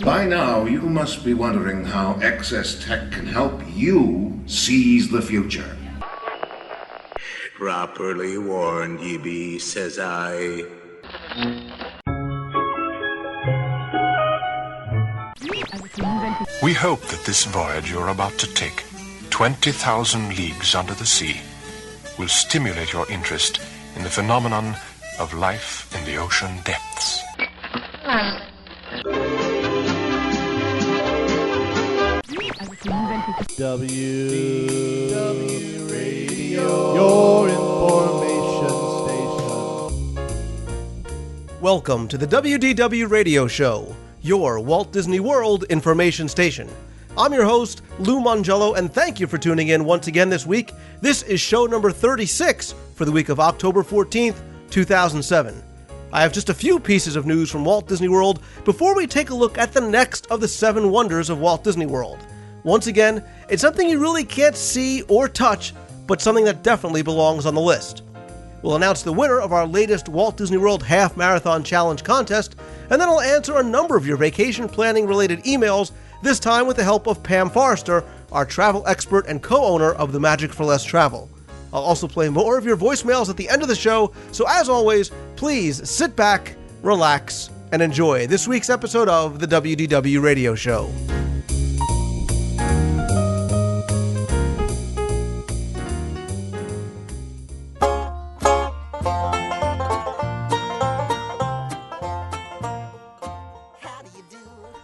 By now, you must be wondering how excess tech can help you seize the future. Properly warned ye be, says I. We hope that this voyage you're about to take, 20,000 leagues under the sea, will stimulate your interest in the phenomenon of life in the ocean depths. WDW Radio, your information station. Welcome to the WDW Radio Show, your Walt Disney World information station. I'm your host, Lou Mongello, and thank you for tuning in once again this week. This is show number 36 for the week of October 14th, 2007. I have just a few pieces of news from Walt Disney World before we take a look at the next of the 7 wonders of Walt Disney World. Once again, it's something you really can't see or touch, but something that definitely belongs on the list. We'll announce the winner of our latest Walt Disney World Half Marathon Challenge contest, and then I'll answer a number of your vacation planning related emails, this time with the help of Pam Forrester, our travel expert and co-owner of the Magic for Less Travel. I'll also play more of your voicemails at the end of the show, so as always, please sit back, relax, and enjoy this week's episode of the WDW Radio Show.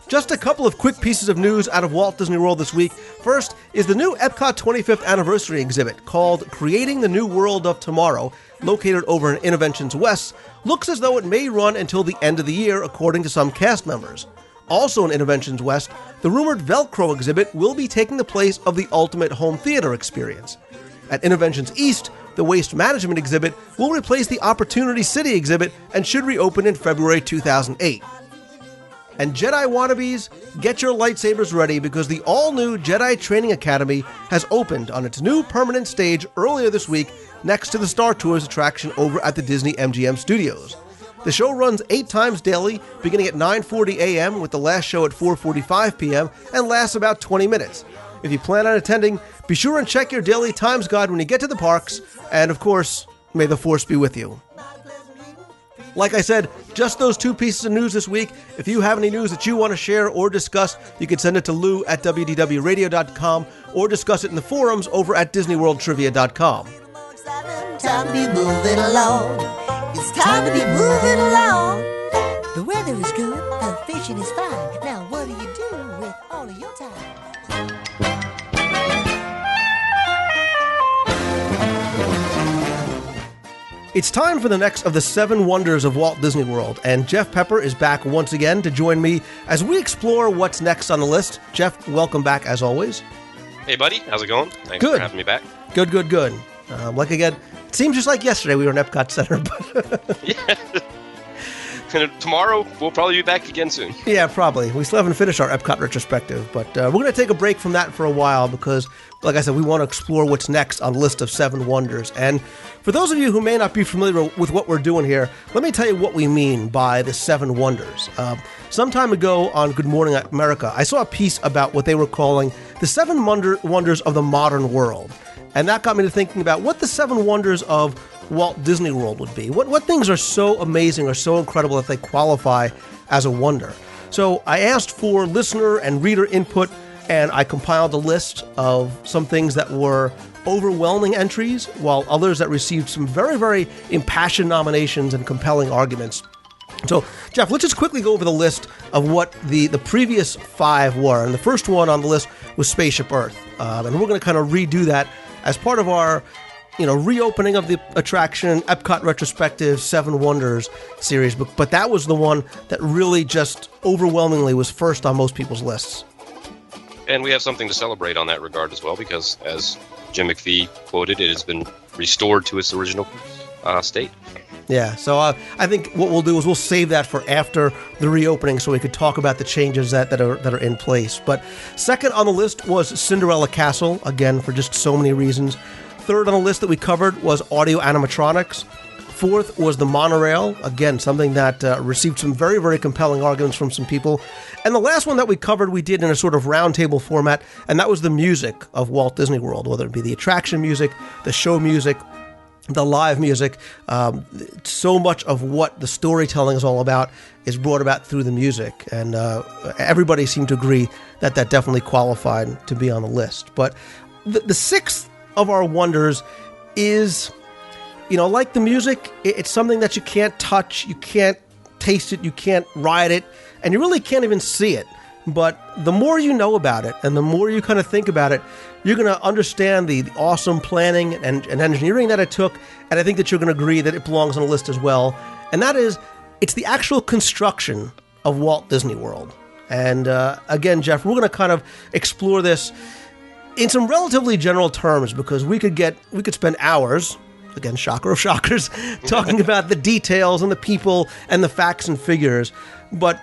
Just a couple of quick pieces of news out of Walt Disney World this week. First is the new Epcot 25th Anniversary exhibit called Creating the New World of Tomorrow, located over in Innoventions West, looks as though it may run until the end of the year, according to some cast members. Also in Innoventions West, the rumored Velcro exhibit will be taking the place of the Ultimate Home Theater experience. At Innoventions East, the Waste Management exhibit will replace the Opportunity City exhibit and should reopen in February 2008. And Jedi wannabes, get your lightsabers ready because the all-new Jedi Training Academy has opened on its new permanent stage earlier this week next to the Star Tours attraction over at the Disney MGM Studios. The show runs 8 times daily, beginning at 9:40 a.m. with the last show at 4:45 p.m. and lasts about 20 minutes. If you plan on attending, be sure and check your daily times guide when you get to the parks, and of course, may the Force be with you. Like I said, just those 2 pieces of news this week. If you have any news that you want to share or discuss, you can send it to Lou at WDWRadio.com or discuss it in the forums over at DisneyWorldTrivia.com. Time to be moving along. It's time to be moving along. The weather is good, the fishing is fine. Now what do you do with all of your time? It's time for the next of the 7 wonders of Walt Disney World, and Jeff Pepper is back once again to join me as we explore what's next on the list. Jeff, welcome back as always. Hey, buddy. How's it going? Thanks Good. for having me back. Good. Like again, it seems just like yesterday we were in Epcot Center, but Yeah. And tomorrow, we'll probably be back again soon. Yeah, probably. We still haven't finished our Epcot retrospective, but we're going to take a break from that for a while because, like I said, we want to explore what's next on the list of 7 wonders. And for those of you who may not be familiar with what we're doing here, let me tell you what we mean by the 7 wonders. Some time ago on Good Morning America, I saw a piece about what they were calling the 7 wonders of the modern world. And that got me to thinking about what the 7 wonders of Walt Disney World would be. What things are so amazing or so incredible that they qualify as a wonder? So I asked for listener and reader input, and I compiled a list of some things that were overwhelming entries, while others that received some very, very impassioned nominations and compelling arguments. So, Jeff, let's just quickly go over the list of what the previous 5 were. And the first one on the list was Spaceship Earth. And we're going to kind of redo that as part of our reopening of the attraction, Epcot Retrospective 7 Wonders series. But that was the one that really just overwhelmingly was first on most people's lists. And we have something to celebrate on that regard as well, because as Jim McPhee quoted, it has been restored to its original state. Yeah, so I think what we'll do is we'll save that for after the reopening so we could talk about the changes that are in place. But second on the list was Cinderella Castle, again, for just so many reasons. Third on the list that we covered was audio animatronics. fourth was the monorail. Again, something that received some very, very compelling arguments from some people. And the last one that we covered, we did in a sort of roundtable format, and that was the music of Walt Disney World, whether it be the attraction music, the show music, the live music. So much of what the storytelling is all about is brought about through the music. And everybody seemed to agree that that definitely qualified to be on the list. But the sixth of our wonders is, like the music, it's something that you can't touch, you can't taste it, you can't ride it, and you really can't even see it. But the more you know about it, and the more you kind of think about it, you're going to understand the awesome planning and engineering that it took, and I think that you're going to agree that it belongs on the list as well. And that is, it's the actual construction of Walt Disney World. And again, Jeff, we're going to kind of explore this in some relatively general terms, because we could spend hours, again, shocker of shockers, talking about the details and the people and the facts and figures. But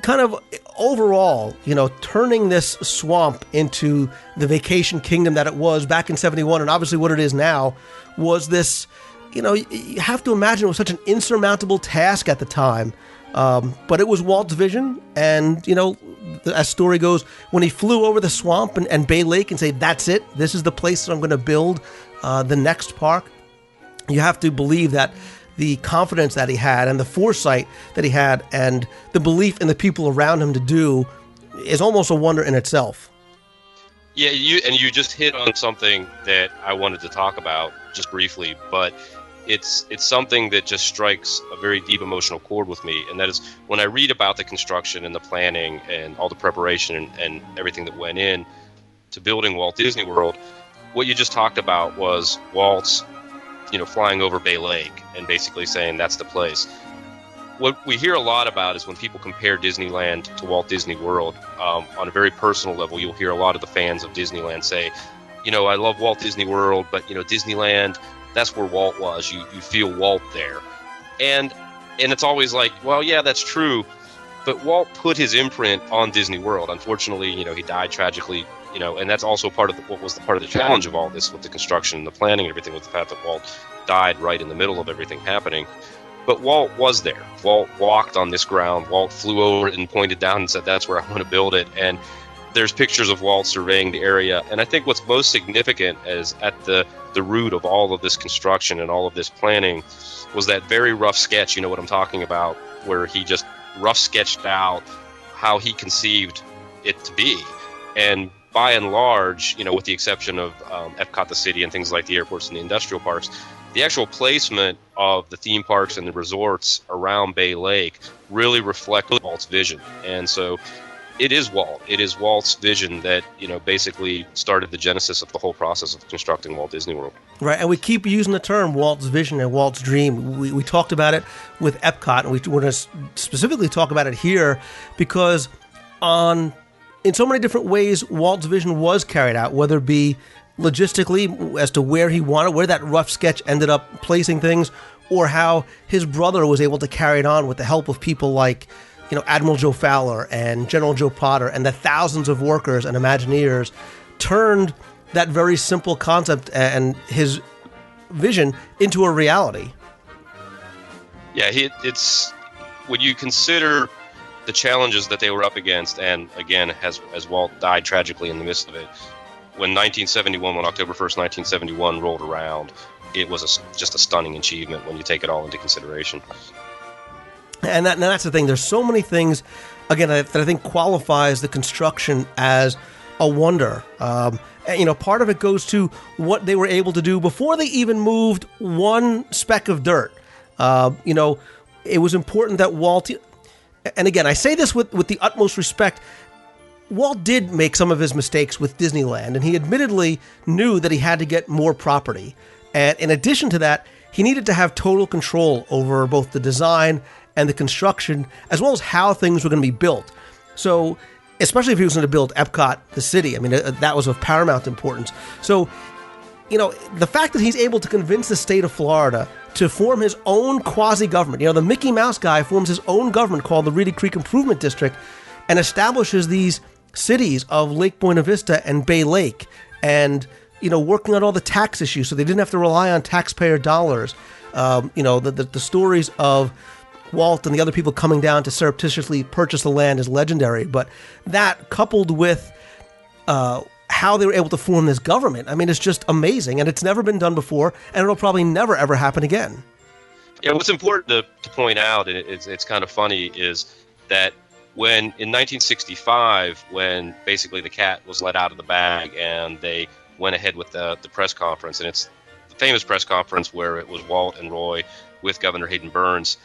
kind of overall, turning this swamp into the vacation kingdom that it was back in 71, and obviously what it is now, was this, you have to imagine it was such an insurmountable task at the time. But it was Walt's vision, and, as story goes, when he flew over the swamp and Bay Lake and said, that's it, this is the place that I'm going to build the next park, you have to believe that the confidence that he had and the foresight that he had and the belief in the people around him to do is almost a wonder in itself. Yeah, you just hit on something that I wanted to talk about just briefly, but it's something that just strikes a very deep emotional chord with me, and that is when I read about the construction and the planning and all the preparation and everything that went in to building Walt Disney World. What you just talked about was Walt's flying over Bay Lake and basically saying that's the place. What we hear a lot about is when people compare Disneyland to Walt Disney World, on a very personal level, you'll hear a lot of the fans of Disneyland say, I love Walt Disney World, but, Disneyland, that's where Walt was. You feel Walt there. And it's always like, well, yeah, that's true. But Walt put his imprint on Disney World. Unfortunately, he died tragically, and that's also part of what was the part of the challenge of all this with the construction and the planning and everything, with the fact that Walt died right in the middle of everything happening. But Walt was there. Walt walked on this ground. Walt flew over it and pointed down and said, that's where I want to build it. And there's pictures of Walt surveying the area. And I think what's most significant is at the root of all of this construction and all of this planning was that very rough sketch, what I'm talking about, where he just rough sketched out how he conceived it to be. And by and large, with the exception of Epcot, the city, and things like the airports and the industrial parks, the actual placement of the theme parks and the resorts around Bay Lake really reflect Walt's vision. And so it is Walt. It is Walt's vision that, basically started the genesis of the whole process of constructing Walt Disney World. Right, and we keep using the term Walt's vision and Walt's dream. We talked about it with Epcot, and we want to specifically talk about it here because in so many different ways, Walt's vision was carried out, whether it be logistically as to where he wanted, where that rough sketch ended up placing things, or how his brother was able to carry it on with the help of people like, Admiral Joe Fowler and General Joe Potter, and the thousands of workers and Imagineers turned that very simple concept and his vision into a reality. Yeah, it's when you consider the challenges that they were up against, and again, as Walt died tragically in the midst of it, when October 1st, 1971 rolled around, it was just a stunning achievement when you take it all into consideration. And that's the thing. There's so many things, again, that I think qualifies the construction as a wonder. Part of it goes to what they were able to do before they even moved one speck of dirt. It was important that Walt, and again, I say this with the utmost respect, Walt did make some of his mistakes with Disneyland, and he admittedly knew that he had to get more property. And in addition to that, he needed to have total control over both the design and the construction, as well as how things were going to be built. So, especially if he was going to build Epcot, the city, that was of paramount importance. So, the fact that he's able to convince the state of Florida to form his own quasi-government, the Mickey Mouse guy forms his own government called the Reedy Creek Improvement District and establishes these cities of Lake Buena Vista and Bay Lake and, working on all the tax issues so they didn't have to rely on taxpayer dollars. The stories of Walt and the other people coming down to surreptitiously purchase the land is legendary. But that, coupled with how they were able to form this government, I mean, it's just amazing. And it's never been done before, and it'll probably never, ever happen again. Yeah, what's important to point out, and it's kind of funny, is that when in 1965, when basically the cat was let out of the bag and they went ahead with the press conference, and it's the famous press conference where it was Walt and Roy with Governor Hayden Burns,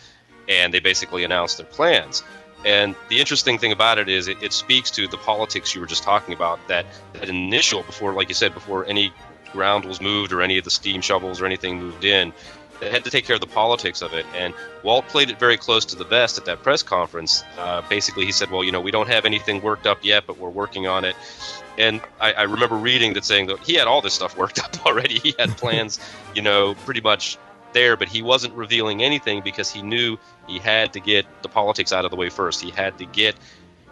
and they basically announced their plans. And the interesting thing about it is it speaks to the politics you were just talking about, that initial, before, like you said, before any ground was moved or any of the steam shovels or anything moved in, they had to take care of the politics of it. And Walt played it very close to the vest at that press conference. Basically, he said, well, we don't have anything worked up yet, but we're working on it. And I remember reading that saying that he had all this stuff worked up already. He had plans, pretty much there, but he wasn't revealing anything because he knew he had to get the politics out of the way first. He had to get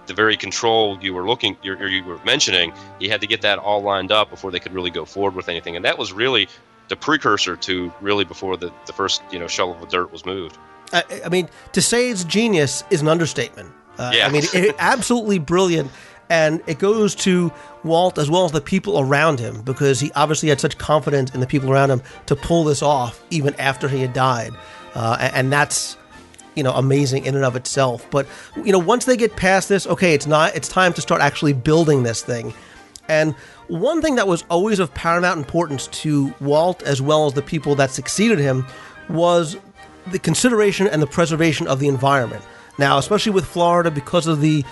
the very control you were mentioning. He had to get that all lined up before they could really go forward with anything. And that was really the precursor to really before the first shovel of dirt was moved. I mean, to say it's genius is an understatement. Yeah. I mean, absolutely brilliant. And it goes to Walt as well as the people around him, because he obviously had such confidence in the people around him to pull this off even after he had died. And that's, amazing in and of itself. But, once they get past this, okay, it's time to start actually building this thing. And one thing that was always of paramount importance to Walt as well as the people that succeeded him was the consideration and the preservation of the environment. Now, especially with Florida, because of the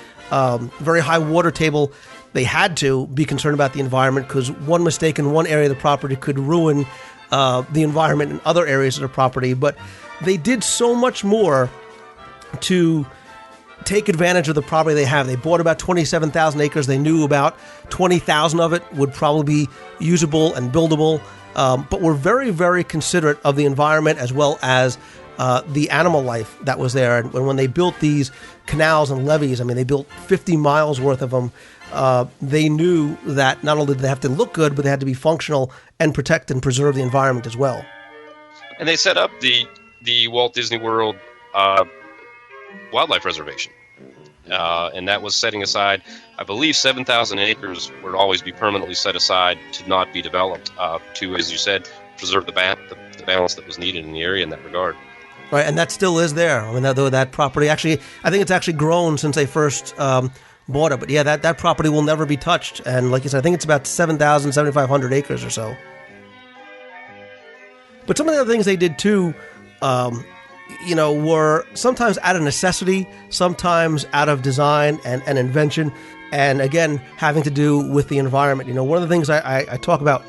very high water table, they had to be concerned about the environment, because one mistake in one area of the property could ruin the environment in other areas of the property. But they did so much more to take advantage of the property they have. They bought about 27,000 acres. They knew about 20,000 of it would probably be usable and buildable, but were very, very considerate of the environment as well as the animal life that was there. And when they built these canals and levees, I mean, they built 50 miles worth of them. They knew that not only did they have to look good, but they had to be functional and protect and preserve the environment as well. And they set up the Walt Disney World Wildlife Reservation. And that was setting aside, I believe, 7,000 acres would always be permanently set aside to not be developed, to, as you said, preserve the balance that was needed in the area in that regard. Right, and that still is there. I mean, that property, actually, I think it's actually grown since they first bought it. But yeah, that property will never be touched. And like you said, I think it's about 7,500 acres or so. But some of the other things they did too, were sometimes out of necessity, sometimes out of design and invention, and again, having to do with the environment. One of the things I talk about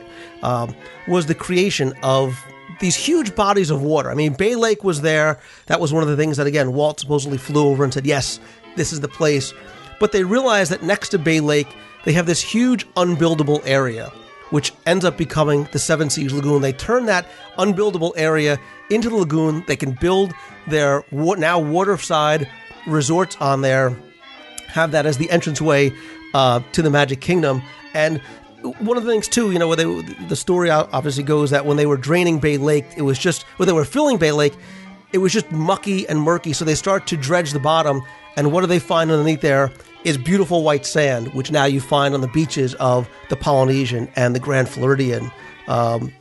was the creation of these huge bodies of water. I mean, Bay Lake was there. That was one of the things that, again, Walt supposedly flew over and said, yes, this is the place. But they realized that next to Bay Lake, they have this huge unbuildable area, which ends up becoming the Seven Seas Lagoon. They turn that unbuildable area into the lagoon. They can build their now waterside resorts on there, have that as the entranceway to the Magic Kingdom. And one of the things too, where the story obviously goes that when they were draining Bay Lake, it was just, when they were filling Bay Lake, it was just mucky and murky. So they start to dredge the bottom, and what do they find underneath there is beautiful white sand, which now you find on the beaches of the Polynesian and the Grand Floridian, and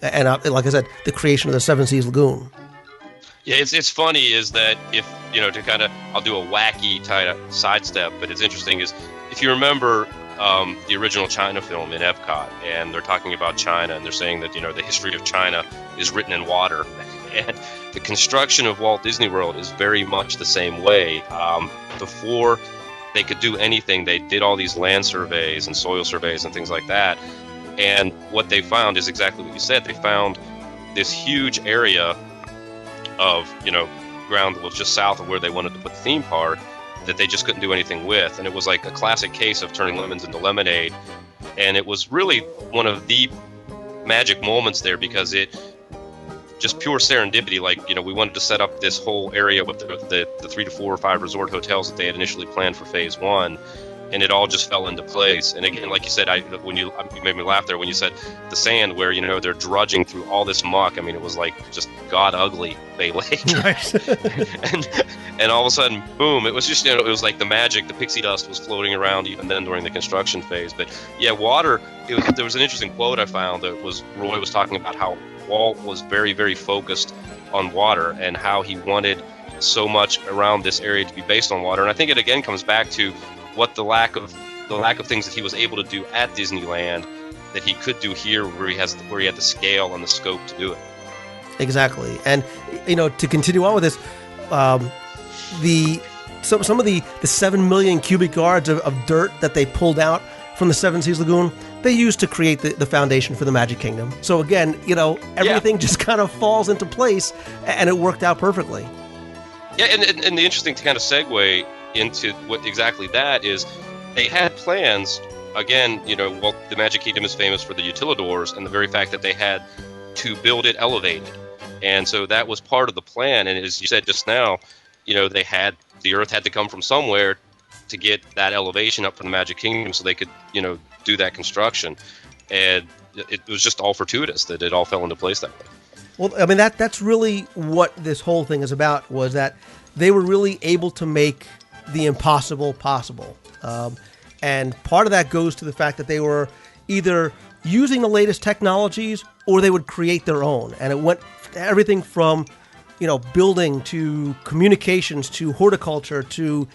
like I said, the creation of the Seven Seas Lagoon. Yeah, it's funny is that if, to kind of, I'll do a wacky sidestep, but it's interesting is, if you remember the original China film in Epcot, and they're talking about China, and they're saying that, the history of China is written in water. And the construction of Walt Disney World is very much the same way. Before they could do anything, they did all these land surveys and soil surveys and things like that. And what they found is exactly what you said. They found this huge area of, ground that was just south of where they wanted to put the theme park that they just couldn't do anything with. And it was like a classic case of turning lemons into lemonade. And it was really one of the magic moments there, because it just pure serendipity. Like, we wanted to set up this whole area with the 3 to 4 or 5 resort hotels that they had initially planned for phase 1. and it all just fell into place. And again, like you said, you made me laugh there when you said the sand, where they're drudging through all this muck. I mean, it was like just god ugly Bay Lake, Right. and all of a sudden, boom! It was just it was like the magic. The pixie dust was floating around even then during the construction phase. But yeah, water. There was an interesting quote I found that was Roy was talking about how Walt was very, very focused on water and how he wanted so much around this area to be based on water. And I think it again comes back to what the lack of things that he was able to do at Disneyland that he could do here, where he had the scale and the scope to do it. Exactly. And to continue on with this, some of the 7 million cubic yards of dirt that they pulled out from the Seven Seas Lagoon, they used to create the foundation for the Magic Kingdom. So again, everything just kind of falls into place, and it worked out perfectly. Yeah, and the interesting to kind of segue into what exactly that is, they had plans. Again, the Magic Kingdom is famous for the utilidors and the very fact that they had to build it elevated. And so that was part of the plan. And as you said just now, the Earth had to come from somewhere to get that elevation up for the Magic Kingdom so they could, do that construction. And it was just all fortuitous that it all fell into place that way. Well, I mean, that's really what this whole thing is about, was that they were really able to make the impossible possible. And part of that goes to the fact that they were either using the latest technologies or they would create their own. And it went everything from, building to communications to horticulture to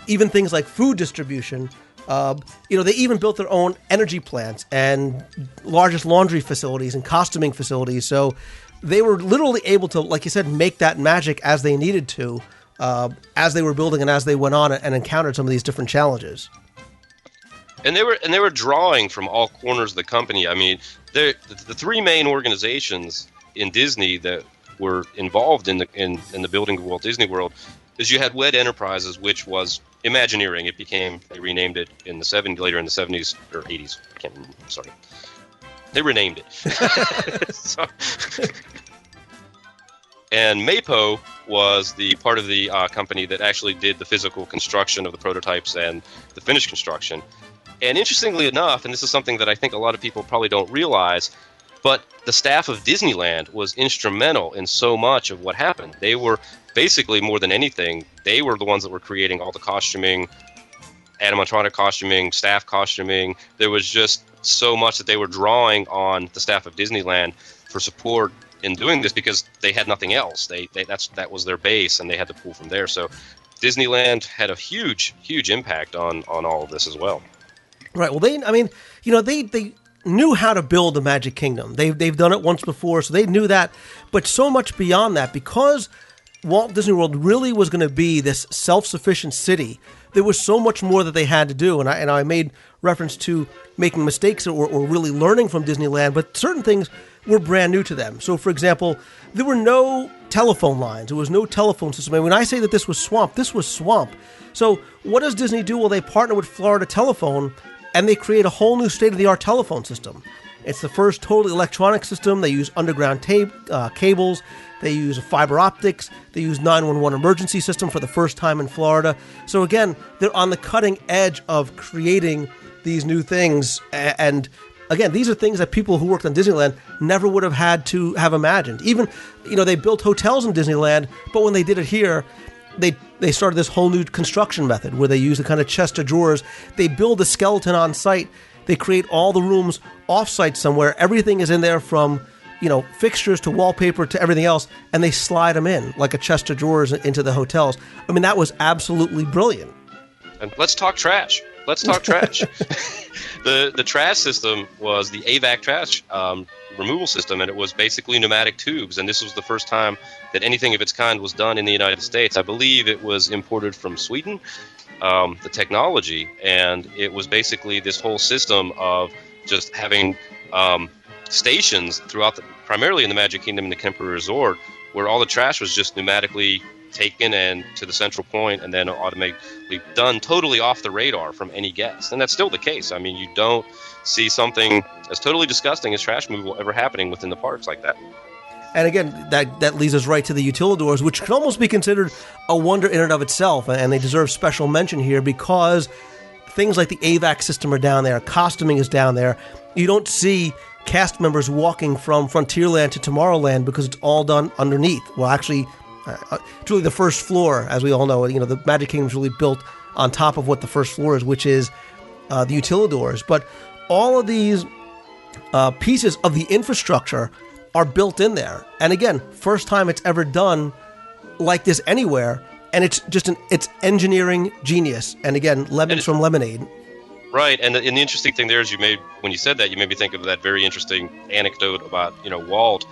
even things like food distribution. They even built their own energy plants and largest laundry facilities and costuming facilities. So they were literally able to, like you said, make that magic as they needed to, as they were building and as they went on and encountered some of these different challenges. And they were drawing from all corners of the company. I mean, the three main organizations in Disney that were involved in the building of Walt Disney World is you had WED Enterprises, which was Imagineering. They renamed it later in the 70s or 80s. I can't remember. Sorry. They renamed it. So, and Mapo was the part of the company that actually did the physical construction of the prototypes and the finished construction. And interestingly enough, and this is something that I think a lot of people probably don't realize, but the staff of Disneyland was instrumental in so much of what happened. They were basically, more than anything, they were the ones that were creating all the costuming, animatronic costuming, staff costuming. There was just so much that they were drawing on the staff of Disneyland for support in doing this because they had nothing else. That was their base, and they had to pull from there. So Disneyland had a huge, huge impact on all of this as well. Right. Well, they knew how to build the Magic Kingdom. They've done it once before, so they knew that. But so much beyond that, because Walt Disney World really was going to be this self-sufficient city, there was so much more that they had to do. And I made reference to making mistakes or really learning from Disneyland, but certain things were brand new to them. So, for example, there were no telephone lines. There was no telephone system. And when I say that this was swamp, this was swamp. So what does Disney do? Well, they partner with Florida Telephone, and they create a whole new state-of-the-art telephone system. It's the first totally electronic system. They use underground cables. They use fiber optics. They use 911 emergency system for the first time in Florida. So again, they're on the cutting edge of creating these new things. And again, these are things that people who worked on Disneyland never would have had to have imagined. Even, they built hotels in Disneyland, but when they did it here, they started this whole new construction method where they use a kind of chest of drawers. They build a skeleton on site. They create all the rooms off-site somewhere. Everything is in there from, fixtures to wallpaper to everything else, and they slide them in like a chest of drawers into the hotels. I mean, that was absolutely brilliant. And let's talk trash. The trash system was the AVAC trash removal system, and it was basically pneumatic tubes. And this was the first time that anything of its kind was done in the United States. I believe it was imported from Sweden, the technology, and it was basically this whole system of just having stations throughout, primarily in the Magic Kingdom and the Kemper Resort, where all the trash was just pneumatically taken and to the central point and then automatically done totally off the radar from any guest. And that's still the case. I mean, you don't see something as totally disgusting as trash removal ever happening within the parks like that. And again, that leads us right to the utilidors, which can almost be considered a wonder in and of itself, and they deserve special mention here because things like the AVAC system are down there, costuming is down there. You don't see cast members walking from Frontierland to Tomorrowland because it's all done underneath. Well, actually, it's really the first floor, as we all know. The Magic Kingdom is really built on top of what the first floor is, which is the utilidors. But all of these pieces of the infrastructure are built in there. And again, first time it's ever done like this anywhere. And it's just it's engineering genius. And again, lemons from lemonade. Right, and the interesting thing there is when you said that, you made me think of that very interesting anecdote about Walt,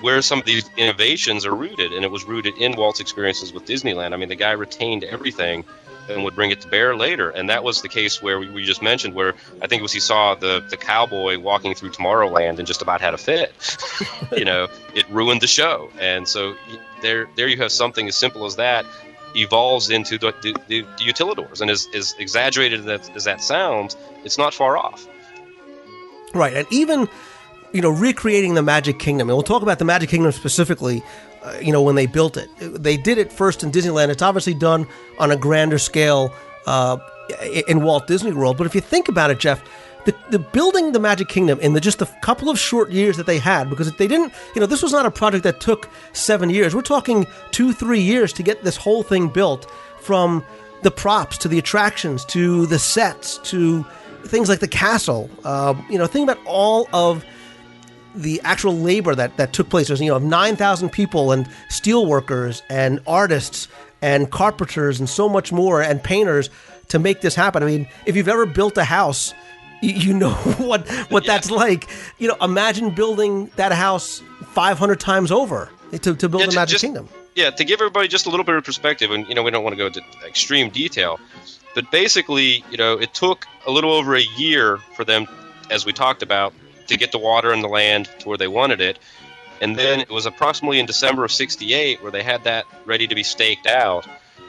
where some of these innovations are rooted, and it was rooted in Walt's experiences with Disneyland. I mean, the guy retained everything and would bring it to bear later, and that was the case where we just mentioned, where I think it was he saw the cowboy walking through Tomorrowland and just about had a fit. It ruined the show, and so there you have something as simple as that evolves into the utilidors, and as exaggerated as that sounds, it's not far off. Right, and even recreating the Magic Kingdom, and we'll talk about the Magic Kingdom specifically. When they built it, they did it first in Disneyland. It's obviously done on a grander scale in Walt Disney World. But if you think about it, Jeff, the building the Magic Kingdom in just the couple of short years that they had, because they didn't, this was not a project that took 7 years. We're talking 2-3 years to get this whole thing built, from the props to the attractions to the sets to things like the castle. Think about all of the actual labor that took place. There's 9,000 people and steel workers and artists and carpenters and so much more and painters to make this happen. I mean, if you've ever built a house, you know what that's like. Imagine building that house 500 times over to build the Magic Kingdom. Yeah, to give everybody just a little bit of perspective, and we don't want to go into extreme detail, but basically, it took a little over a year for them, as we talked about, to get the water and the land to where they wanted it. And then it was approximately in December of 1968 where they had that ready to be staked out.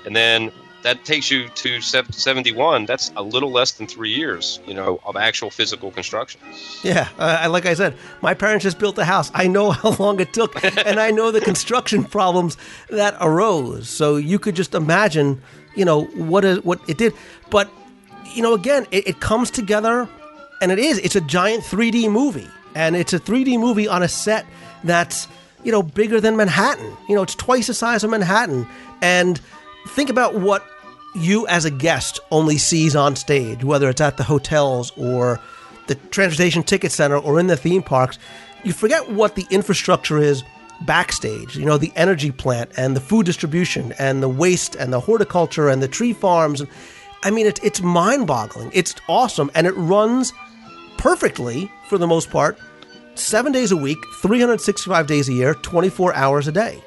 And then that takes you to 71. That's a little less than 3 years, of actual physical construction. Yeah, like I said, my parents just built a house. I know how long it took, and I know the construction problems that arose. So you could just imagine, what it did. But, again, it comes together. And it's a giant 3D movie. And it's a 3D movie on a set that's, bigger than Manhattan. It's twice the size of Manhattan. And think about what you as a guest only sees on stage, whether it's at the hotels or the transportation ticket center or in the theme parks. You forget what the infrastructure is backstage, the energy plant and the food distribution and the waste and the horticulture and the tree farms. I mean, it's mind-boggling. It's awesome. And it runs perfectly, for the most part, 7 days a week, 365 days a year, 24 hours a day.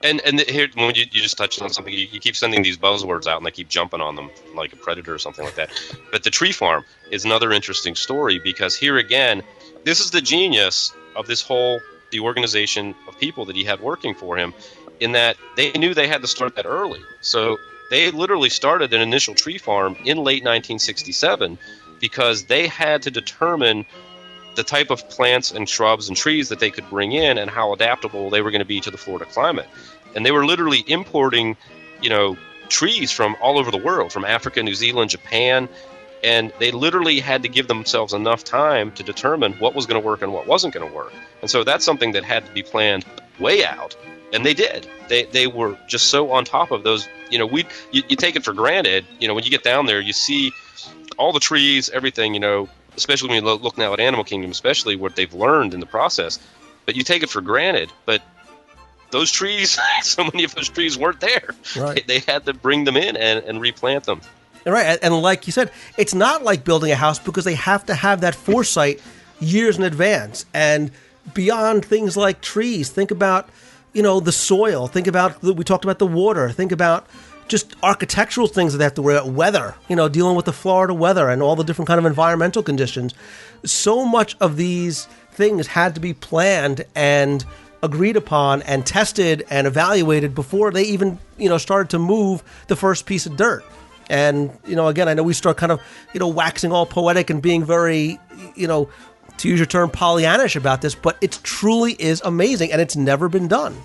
And here, when you just touched on something, you keep sending these buzzwords out, and they keep jumping on them like a predator or something like that. But the tree farm is another interesting story, because here again, this is the genius of the organization of people that he had working for him, in that they knew they had to start that early. So they literally started an initial tree farm in late 1967, because they had to determine the type of plants and shrubs and trees that they could bring in and how adaptable they were going to be to the Florida climate. And they were literally importing, trees from all over the world, from Africa, New Zealand, Japan, and they literally had to give themselves enough time to determine what was going to work and what wasn't going to work. And so that's something that had to be planned way out, and they did. They were just so on top of those. You take it for granted. When you get down there, you see all the trees, everything, especially when you look now at Animal Kingdom, especially what they've learned in the process. But you take it for granted. But those trees, so many of those trees weren't there. Right. They had to bring them in and replant them. Right. And like you said, it's not like building a house, because they have to have that foresight years in advance. And beyond things like trees, think about, the soil. Think about, we talked about the water. Think about just architectural things that they have to worry about, weather, dealing with the Florida weather and all the different kind of environmental conditions. So much of these things had to be planned and agreed upon and tested and evaluated before they even, started to move the first piece of dirt. And, again, I know we start kind of, waxing all poetic and being very, to use your term, Pollyannish about this, but it truly is amazing, and it's never been done.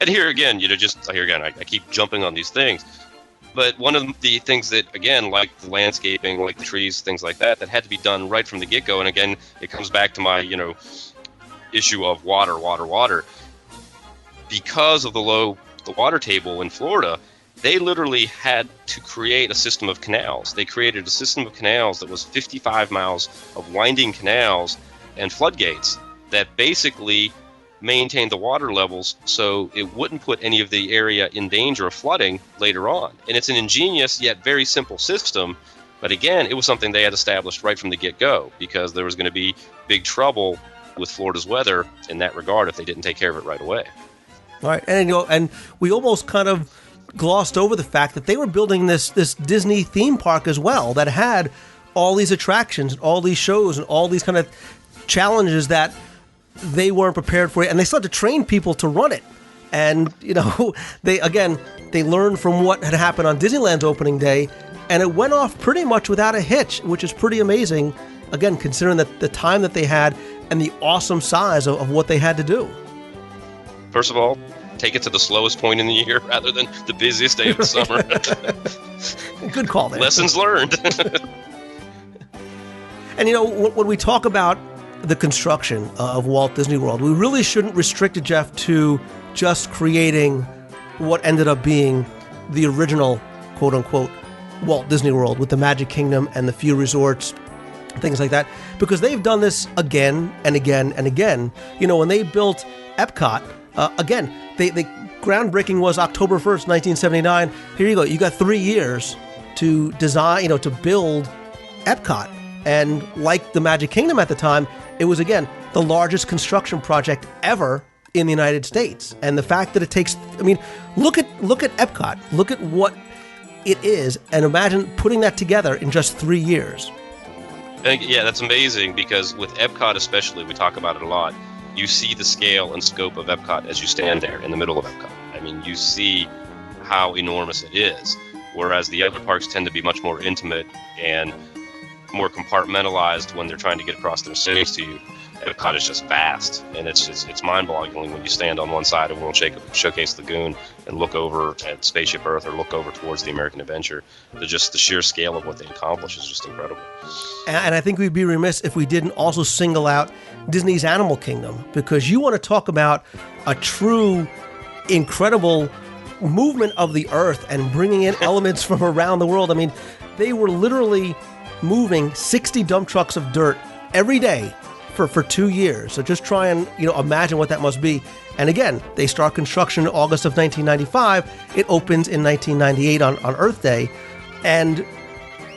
And here again, I keep jumping on these things. But one of the things that, again, like the landscaping, like the trees, things like that had to be done right from the get-go. And again, it comes back to my, issue of water. Because of the water table in Florida, they literally had to create a system of canals. They created a system of canals that was 55 miles of winding canals and floodgates that basically maintained the water levels so it wouldn't put any of the area in danger of flooding later on. And it's an ingenious yet very simple system. But again, it was something they had established right from the get-go because there was going to be big trouble with Florida's weather in that regard if they didn't take care of it right away. All right, and we almost kind of glossed over the fact that they were building this Disney theme park as well that had all these attractions, and all these shows, and all these kind of challenges that they weren't prepared for it, and they still had to train people to run it. And they learned from what had happened on Disneyland's opening day, and it went off pretty much without a hitch, which is pretty amazing. Again, considering the time that they had and the awesome size of what they had to do. First of all, take it to the slowest point in the year rather than the busiest day of the summer. Good call there. Lessons learned. And when we talk about the construction of Walt Disney World, we really shouldn't restrict it, Jeff, to just creating what ended up being the original, quote-unquote, Walt Disney World with the Magic Kingdom and the few resorts, things like that, because they've done this again and again and again. When they built Epcot, again, the groundbreaking was October 1st, 1979. Here you go. You got 3 years to design, to build Epcot. And like the Magic Kingdom at the time, it was, again, the largest construction project ever in the United States. And the fact that it takes, look at Epcot. Look at what it is, and imagine putting that together in just 3 years. Yeah, that's amazing because with Epcot especially, we talk about it a lot. You see the scale and scope of Epcot as you stand there in the middle of Epcot. You see how enormous it is, whereas the other parks tend to be much more intimate and more compartmentalized when they're trying to get across their cities to you. Epcot is just vast, and it's mind-boggling when you stand on one side of World Showcase Lagoon and look over at Spaceship Earth or look over towards the American Adventure. The sheer scale of what they accomplish is just incredible. And I think we'd be remiss if we didn't also single out Disney's Animal Kingdom, because you want to talk about a true, incredible movement of the earth and bringing in elements from around the world. They were literally moving 60 dump trucks of dirt every day for 2 years. So just try and imagine what that must be. And again, they start construction in August of 1995. It opens in 1998 on Earth Day. And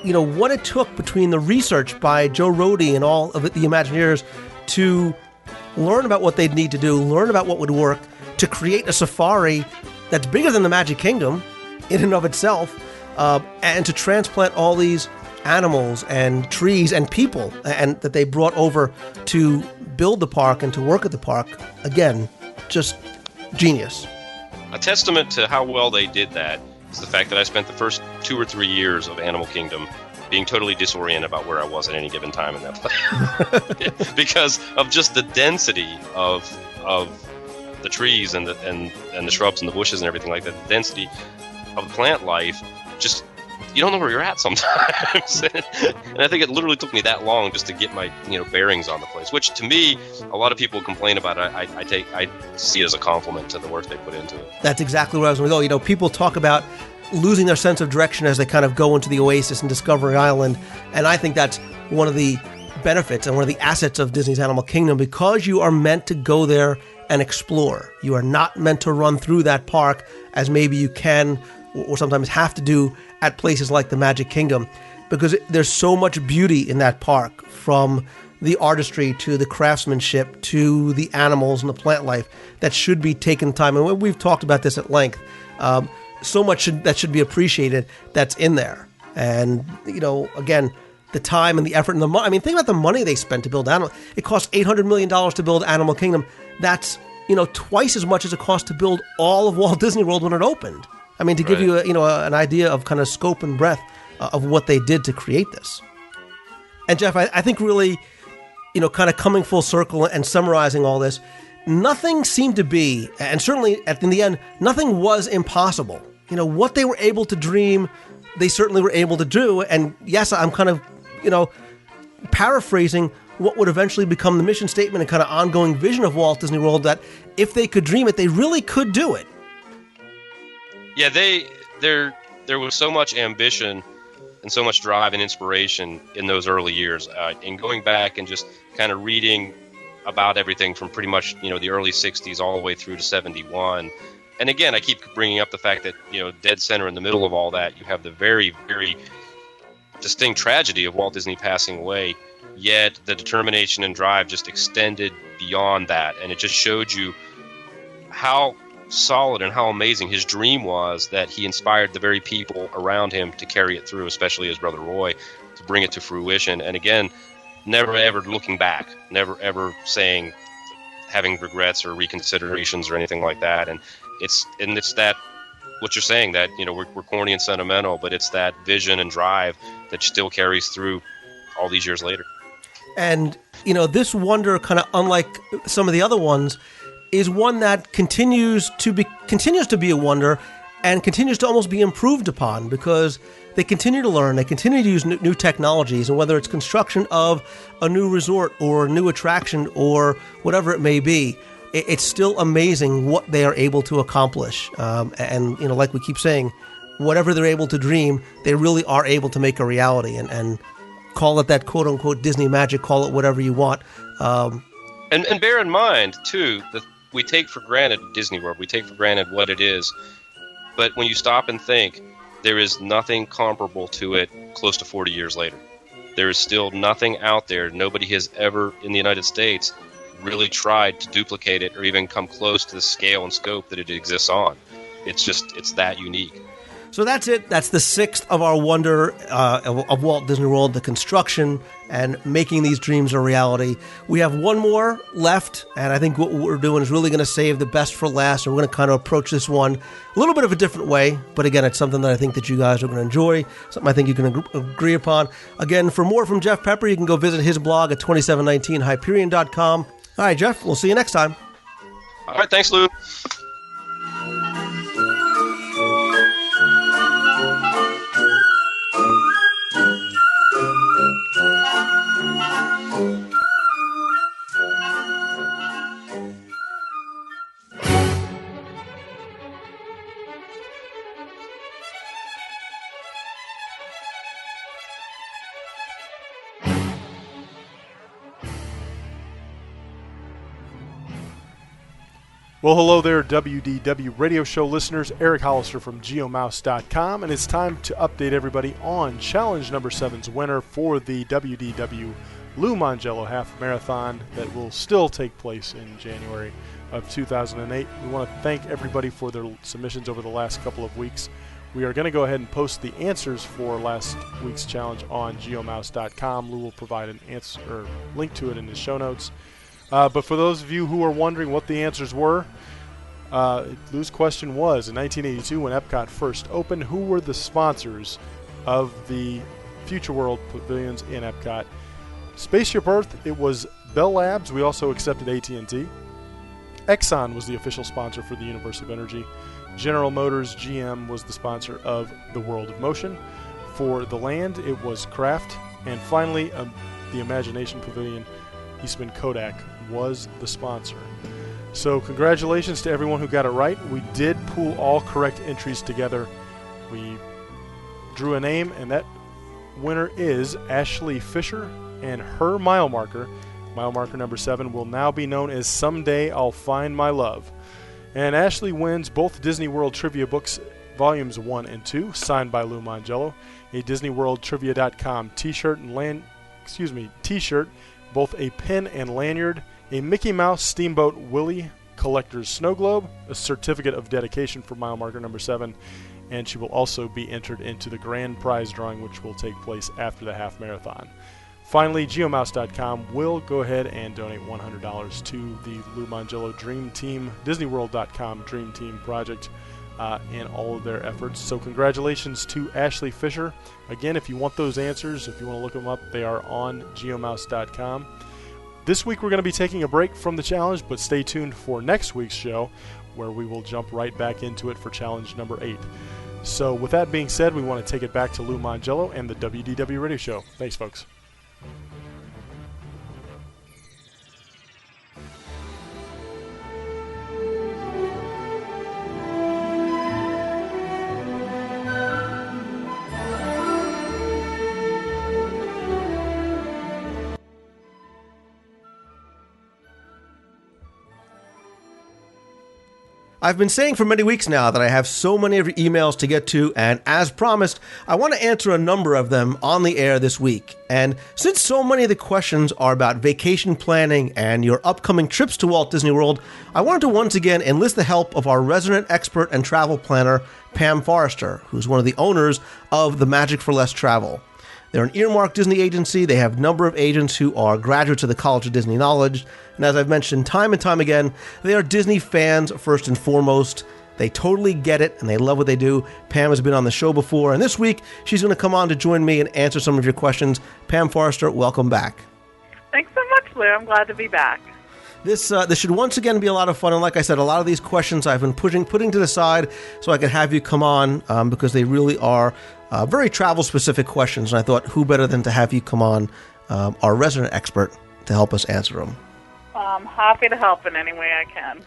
what it took between the research by Joe Rohde and all of the Imagineers to learn about what they'd need to do, learn about what would work, to create a safari that's bigger than the Magic Kingdom in and of itself, and to transplant all these animals and trees and people and that they brought over to build the park and to work at the park. Again, just genius. A testament to how well they did that is the fact that I spent the first 2 or 3 years of Animal Kingdom being totally disoriented about where I was at any given time in that place. Because of just the density of the trees and the shrubs and the bushes and everything like that. The density of the plant life, just you don't know where you're at sometimes. And I think it literally took me that long just to get my bearings on the place, which to me, a lot of people complain about it. I see it as a compliment to the work they put into it. That's exactly where I was going to go. People talk about losing their sense of direction as they kind of go into the Oasis and Discovery Island, and I think that's one of the benefits and one of the assets of Disney's Animal Kingdom, because you are meant to go there and explore. You are not meant to run through that park as maybe you can or sometimes have to do at places like the Magic Kingdom, because there's so much beauty in that park, from the artistry to the craftsmanship to the animals and the plant life, that should be taken time. And we've talked about this at length. So much that should be appreciated that's in there. And, again, the time and the effort and the money. Think about the money they spent to build Animal. It cost $800 million to build Animal Kingdom. That's, twice as much as it cost to build all of Walt Disney World when it opened. To give you an idea of kind of scope and breadth of what they did to create this. And Jeff, I think really, kind of coming full circle and summarizing all this, nothing seemed to be, and certainly in the end, nothing was impossible. what they were able to dream, they certainly were able to do. And yes, I'm kind of, paraphrasing what would eventually become the mission statement and kind of ongoing vision of Walt Disney World, that if they could dream it, they really could do it. Yeah, there was so much ambition and so much drive and inspiration in those early years. And going back and just kind of reading about everything from pretty much, the early 60s all the way through to 71. And again, I keep bringing up the fact that, dead center in the middle of all that, you have the very, very distinct tragedy of Walt Disney passing away, yet the determination and drive just extended beyond that. And it just showed you how solid and how amazing his dream was, that he inspired the very people around him to carry it through, especially his brother Roy, to bring it to fruition. And again, never ever looking back, never ever having regrets or reconsiderations or anything like that. And it's that, what you're saying, that we're corny and sentimental, but it's that vision and drive that still carries through all these years later. And this wonder, kind of unlike some of the other ones, is one that continues to be a wonder and continues to almost be improved upon, because they continue to learn, they continue to use new technologies, and whether it's construction of a new resort or a new attraction or whatever it may be, it's still amazing what they are able to accomplish. And like we keep saying, whatever they're able to dream, they really are able to make a reality, and call it that quote unquote Disney magic, call it whatever you want. And bear in mind too that we take for granted Disney World, we take for granted what it is, but when you stop and think, there is nothing comparable to it close to 40 years later. There is still nothing out there. Nobody has ever in the United States really tried to duplicate it or even come close to the scale and scope that it exists on. It's that unique. So that's it. That's the sixth of our wonder of Walt Disney World, the construction and making these dreams a reality. We have one more left, and I think what we're doing is really going to save the best for last, and we're going to kind of approach this one a little bit of a different way. But again, it's something that I think that you guys are going to enjoy, something I think you can agree upon. Again, for more from Jeff Pepper, you can go visit his blog at 2719hyperion.com. All right, Jeff, we'll see you next time. All right, thanks, Lou. Well, hello there, WDW radio show listeners. Eric Hollister from geomouse.com, and it's time to update everybody on challenge number 7's winner for the WDW Lou Mongello Half Marathon that will still take place in January of 2008. We want to thank everybody for their submissions over the last couple of weeks. We are going to go ahead and post the answers for last week's challenge on geomouse.com. Lou will provide an answer or link to it in the show notes. But for those of you who are wondering what the answers were, Lou's question was, in 1982 when Epcot first opened, who were the sponsors of the Future World pavilions in Epcot? Spaceship Earth, it was Bell Labs. We also accepted AT&T. Exxon was the official sponsor for the Universe of Energy. General Motors, GM, was the sponsor of the World of Motion. For the land, it was Kraft. And finally, the Imagination Pavilion, Eastman Kodak, was the sponsor. So congratulations to everyone who got it right. We did pool all correct entries together. We drew a name, and that winner is Ashley Fisher, and her mile marker number 7, will now be known as Someday I'll Find My Love. And Ashley wins both Disney World Trivia books, volumes 1 and 2, signed by Lou Mongello, a DisneyWorldTrivia.com t-shirt and t-shirt, both a pin and lanyard, a Mickey Mouse Steamboat Willie collector's snow globe, a certificate of dedication for mile marker number 7, and she will also be entered into the grand prize drawing, which will take place after the half marathon. Finally, geomouse.com will go ahead and donate $100 to the Lou Mongello Dream Team, DisneyWorld.com Dream Team project, and all of their efforts. So congratulations to Ashley Fisher. Again, if you want those answers, if you want to look them up, they are on geomouse.com. This week we're going to be taking a break from the challenge, but stay tuned for next week's show, where we will jump right back into it for challenge number 8. So with that being said, we want to take it back to Lou Mongello and the WDW Radio Show. Thanks, folks. I've been saying for many weeks now that I have so many of your emails to get to, and as promised, I want to answer a number of them on the air this week. And since so many of the questions are about vacation planning and your upcoming trips to Walt Disney World, I wanted to once again enlist the help of our resident expert and travel planner, Pam Forrester, who's one of the owners of the Magic for Less Travel. They're an earmarked Disney agency. They have a number of agents who are graduates of the College of Disney Knowledge. And as I've mentioned time and time again, they are Disney fans first and foremost. They totally get it, and they love what they do. Pam has been on the show before, and this week she's going to come on to join me and answer some of your questions. Pam Forrester, welcome back. Thanks so much, Lou. I'm glad to be back. This should once again be a lot of fun, and like I said, a lot of these questions I've been putting to the side so I can have you come on because they really are very travel-specific questions, and I thought who better than to have you come on, our resident expert, to help us answer them. I'm happy to help in any way I can.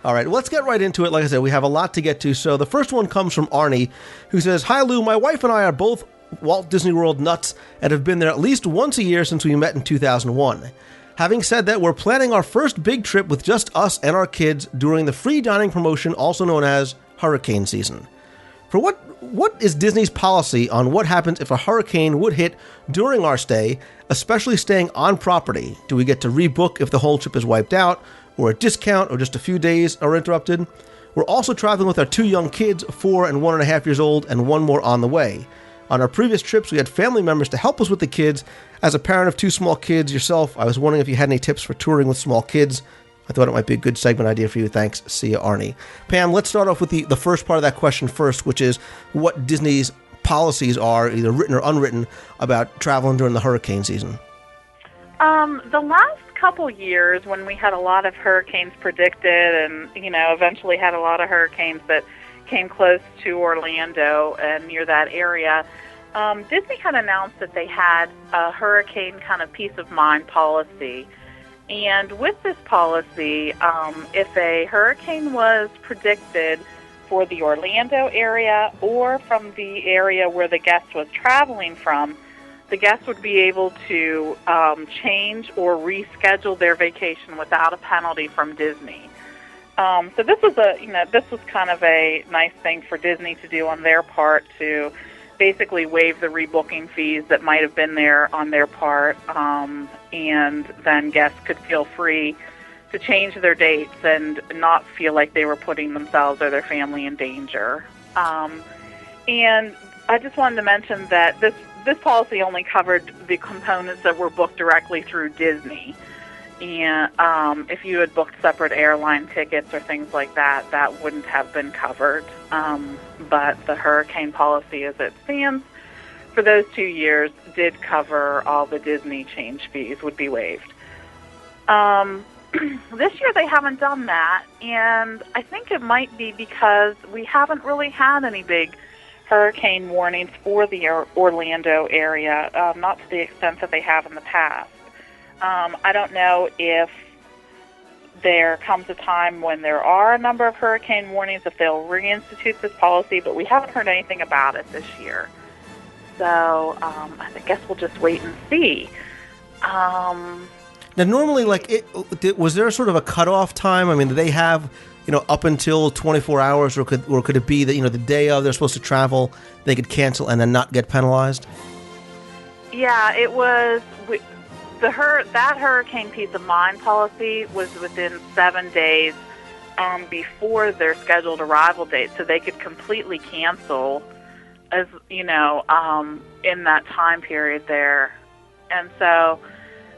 All right, well, let's get right into it. Like I said, we have a lot to get to. So the first one comes from Arnie, who says, "Hi, Lou. My wife and I are both Walt Disney World nuts and have been there at least once a year since we met in 2001. Having said that, we're planning our first big trip with just us and our kids during the free dining promotion, also known as hurricane season. For what is Disney's policy on what happens if a hurricane would hit during our stay, especially staying on property? Do we get to rebook if the whole trip is wiped out, or a discount, or just a few days are interrupted? We're also traveling with our 2 young kids, 4 and 1.5 years old, and 1 more on the way. On our previous trips, we had family members to help us with the kids. As a parent of 2 small kids yourself, I was wondering if you had any tips for touring with small kids. I thought it might be a good segment idea for you. Thanks. See you, Arnie." Pam, let's start off with the first part of that question first, which is what Disney's policies are, either written or unwritten, about traveling during the hurricane season. The last couple years when we had a lot of hurricanes predicted and, eventually had a lot of hurricanes that came close to Orlando and near that area, Disney had announced that they had a hurricane kind of peace of mind policy. And with this policy, if a hurricane was predicted for the Orlando area or from the area where the guest was traveling from, the guest would be able to change or reschedule their vacation without a penalty from Disney. So this was this was kind of a nice thing for Disney to do on their part, to basically waive the rebooking fees that might have been there on their part, and then guests could feel free to change their dates and not feel like they were putting themselves or their family in danger. And I just wanted to mention that this policy only covered the components that were booked directly through Disney. And if you had booked separate airline tickets or things like that, that wouldn't have been covered. But the hurricane policy as it stands for those 2 years did cover all the Disney change fees would be waived. This year they haven't done that, and I think it might be because we haven't really had any big hurricane warnings for the Orlando area, not to the extent that they have in the past. I don't know if there comes a time when there are a number of hurricane warnings, if they'll reinstitute this policy, but we haven't heard anything about it this year. So I guess we'll just wait and see. Now, normally, was there sort of a cutoff time? I mean, do they have, up until 24 hours, or could it be that, the day of they're supposed to travel, they could cancel and then not get penalized? Yeah, it was. That hurricane peace of mind policy was within 7 days before their scheduled arrival date, so they could completely cancel, as in that time period there. And so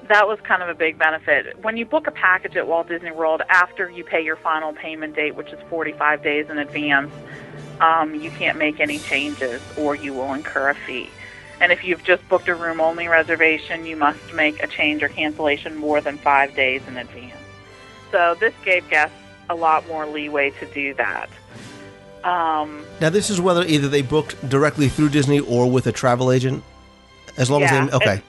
that was kind of a big benefit. When you book a package at Walt Disney World, after you pay your final payment date, which is 45 days in advance, you can't make any changes or you will incur a fee. And if you've just booked a room-only reservation, you must make a change or cancellation more than 5 days in advance. So this gave guests a lot more leeway to do that. Now, this is whether either they booked directly through Disney or with a travel agent, as long as they... Okay.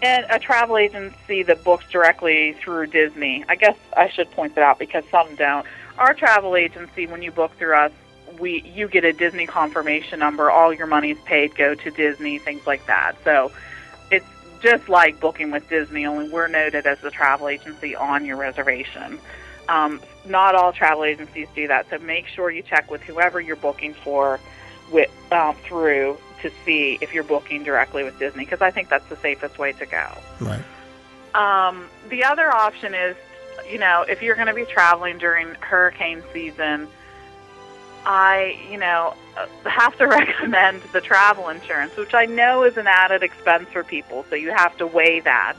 And a travel agency that books directly through Disney. I guess I should point that out because some don't. Our travel agency, when you book through us, you get a Disney confirmation number. All your money's paid, go to Disney, things like that. So it's just like booking with Disney, only we're noted as the travel agency on your reservation. Not all travel agencies do that, so make sure you check with whoever you're booking for through to see if you're booking directly with Disney, because I think that's the safest way to go. Right. The other option is, if you're going to be traveling during hurricane season, I, have to recommend the travel insurance, which I know is an added expense for people, so you have to weigh that.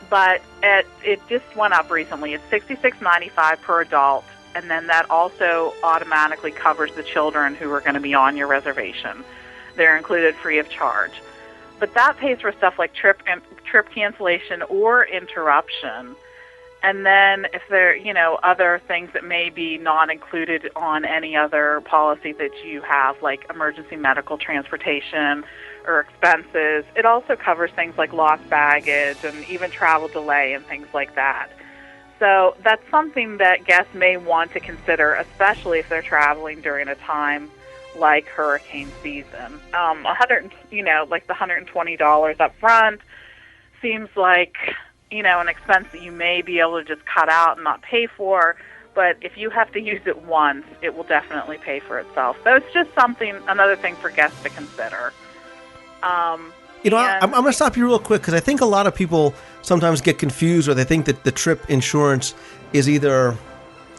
But it just went up recently. It's $66.95 per adult, and then that also automatically covers the children who are going to be on your reservation. They're included free of charge. But that pays for stuff like trip cancellation or interruption. And then if there are, other things that may be not included on any other policy that you have, like emergency medical transportation or expenses, it also covers things like lost baggage and even travel delay and things like that. So that's something that guests may want to consider, especially if they're traveling during a time like hurricane season. Like the $120 up front seems like an expense that you may be able to just cut out and not pay for, but if you have to use it once, it will definitely pay for itself. So it's just another thing for guests to consider. I'm going to stop you real quick, because I think a lot of people sometimes get confused, or they think that the trip insurance is either,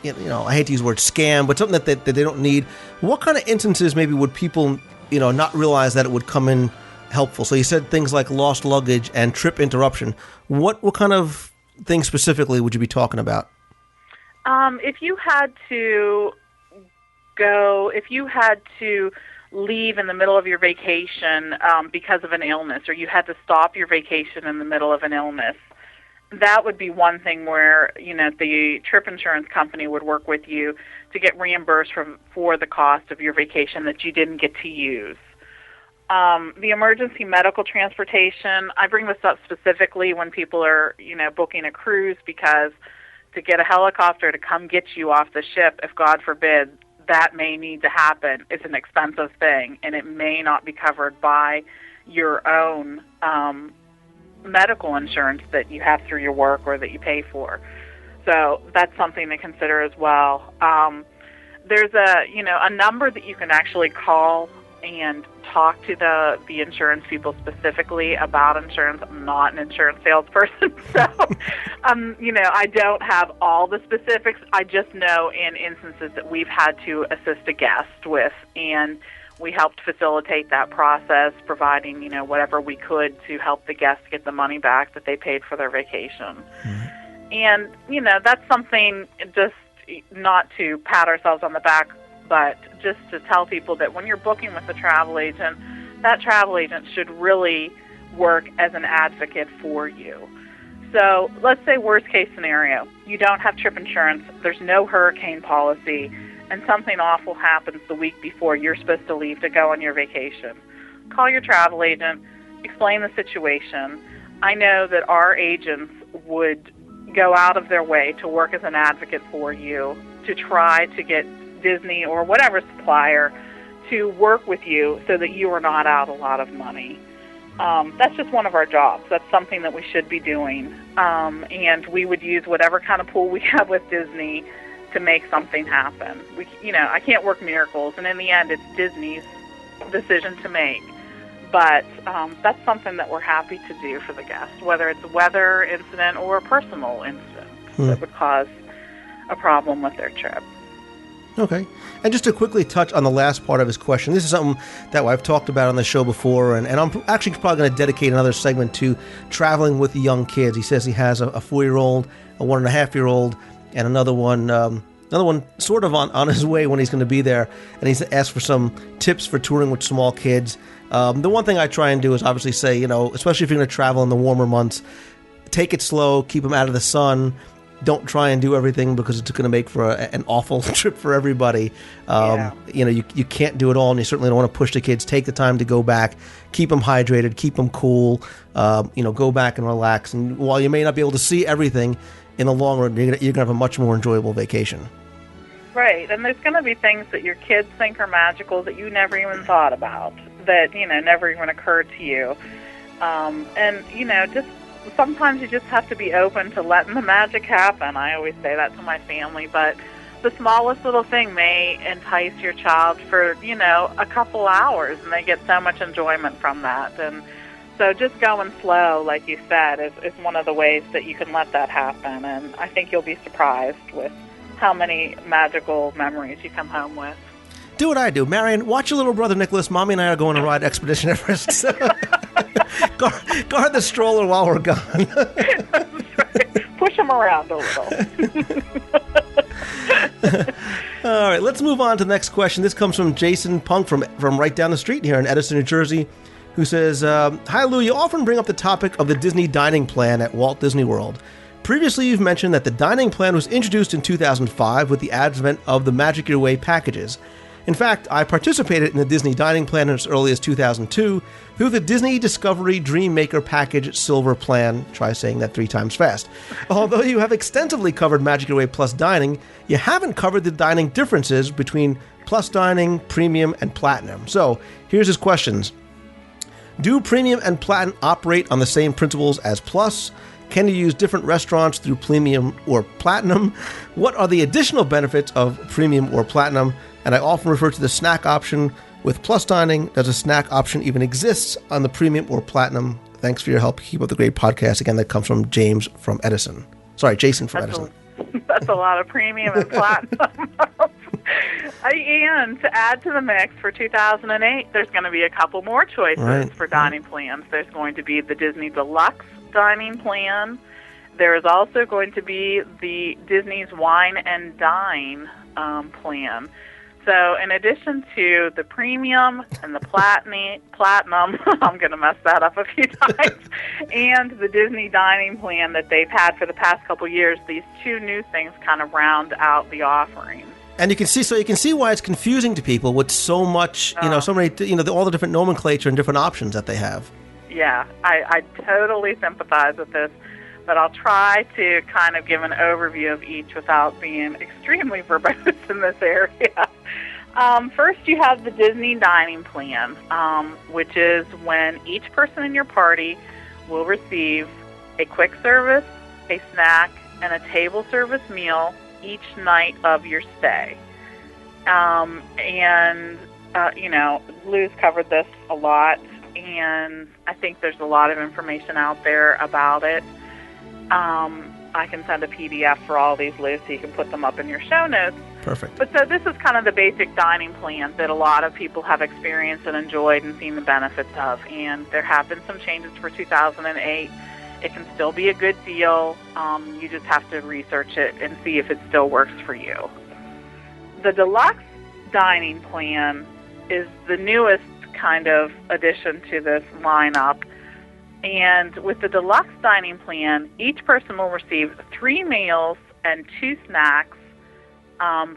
I hate to use the word scam, but something that they don't need. What kind of instances maybe would people, not realize that it would come in helpful? So you said things like lost luggage and trip interruption. What kind of things specifically would you be talking about? If you had to leave in the middle of your vacation because of an illness, or you had to stop your vacation in the middle of an illness, that would be one thing where the trip insurance company would work with you to get reimbursed for the cost of your vacation that you didn't get to use. The emergency medical transportation, I bring this up specifically when people are, booking a cruise, because to get a helicopter to come get you off the ship, if God forbid that may need to happen, is an expensive thing, and it may not be covered by your own medical insurance that you have through your work or that you pay for. So that's something to consider as well. There's a number that you can actually call and talk to the insurance people specifically about insurance. I'm not an insurance salesperson, so I don't have all the specifics. I just know in instances that we've had to assist a guest with, and we helped facilitate that process, providing whatever we could to help the guests get the money back that they paid for their vacation. Mm-hmm. And that's something, just not to pat ourselves on the back, but just to tell people that when you're booking with a travel agent, that travel agent should really work as an advocate for you. So let's say worst case scenario, you don't have trip insurance, there's no hurricane policy, and something awful happens the week before you're supposed to leave to go on your vacation. Call your travel agent, explain the situation. I know that our agents would go out of their way to work as an advocate for you, to try to get Disney or whatever supplier to work with you so that you are not out a lot of money. That's just one of our jobs. That's something that we should be doing. And we would use whatever kind of pool we have with Disney to make something happen. I can't work miracles, and in the end, it's Disney's decision to make. But that's something that we're happy to do for the guests, whether it's a weather incident or a personal incident that would cause a problem with their trip. Okay. And just to quickly touch on the last part of his question, this is something that I've talked about on the show before, and I'm actually probably going to dedicate another segment to traveling with young kids. He says he has a 4-year-old, a 1.5-year-old, and another one sort of on his way when he's going to be there, and he's asked for some tips for touring with small kids. The one thing I try and do is obviously say, especially if you're going to travel in the warmer months, take it slow, keep them out of the sun, don't try and do everything because it's going to make for an awful trip for everybody. You can't do it all, and you certainly don't want to push the kids. Take the time to go back, keep them hydrated, keep them cool, go back and relax. And while you may not be able to see everything, in the long run, you're going to have a much more enjoyable vacation. Right, and there's going to be things that your kids think are magical that you never even thought about, that, never even occurred to you. Just sometimes you just have to be open to letting the magic happen. I always say that to my family, but the smallest little thing may entice your child for, a couple hours, and they get so much enjoyment from that. And so just going slow, like you said, is one of the ways that you can let that happen. And I think you'll be surprised with how many magical memories you come home with. Do what I do. Marion, watch your little brother Nicholas. Mommy and I are going to ride Expedition Everest. Guard the stroller while we're gone. Right. Push him around a little. All right, let's move on to the next question. This comes from Jason Punk from right down the street here in Edison, New Jersey, who says, Hi, Lou. You often bring up the topic of the Disney dining plan at Walt Disney World. Previously, you've mentioned that the dining plan was introduced in 2005 with the advent of the Magic Your Way packages. In fact, I participated in the Disney dining plan as early as 2002 through the Disney Discovery Dream Maker Package Silver Plan. Try saying that 3 times fast. Although you have extensively covered Magic Your Way Plus Dining, you haven't covered the dining differences between Plus Dining, Premium, and Platinum. So, here's his questions. Do Premium and Platinum operate on the same principles as Plus? Can you use different restaurants through Premium or Platinum? What are the additional benefits of Premium or Platinum? And I often refer to the snack option with Plus Dining. Does a snack option even exist on the Premium or Platinum? Thanks for your help. Keep up the great podcast. Again, that comes from James from Edison. Sorry, Jason from Edison. That's a lot of Premium and Platinum. And to add to the mix for 2008, there's going to be a couple more choices for dining plans. There's going to be the Disney Deluxe dining plan. There is also going to be the Disney's Wine and Dine plan. So in addition to the Premium and the Platinum, I'm going to mess that up a few times, and the Disney dining plan that they've had for the past couple years, these 2 new things kind of round out the offerings. And you can see why it's confusing to people with so much, so many, all the different nomenclature and different options that they have. Yeah, I totally sympathize with this, but I'll try to kind of give an overview of each without being extremely verbose in this area. First, you have the Disney dining plan, which is when each person in your party will receive a quick service, a snack, and a table service meal each night of your stay. Lou's covered this a lot, and I think there's a lot of information out there about it. I can send a PDF for all these, Lou, so you can put them up in your show notes. Perfect. But so this is kind of the basic dining plan that a lot of people have experienced and enjoyed and seen the benefits of. And there have been some changes for 2008. It can still be a good deal. You just have to research it and see if it still works for you. The deluxe dining plan is the newest kind of addition to this lineup. And with the deluxe dining plan, each person will receive 3 meals and 2 snacks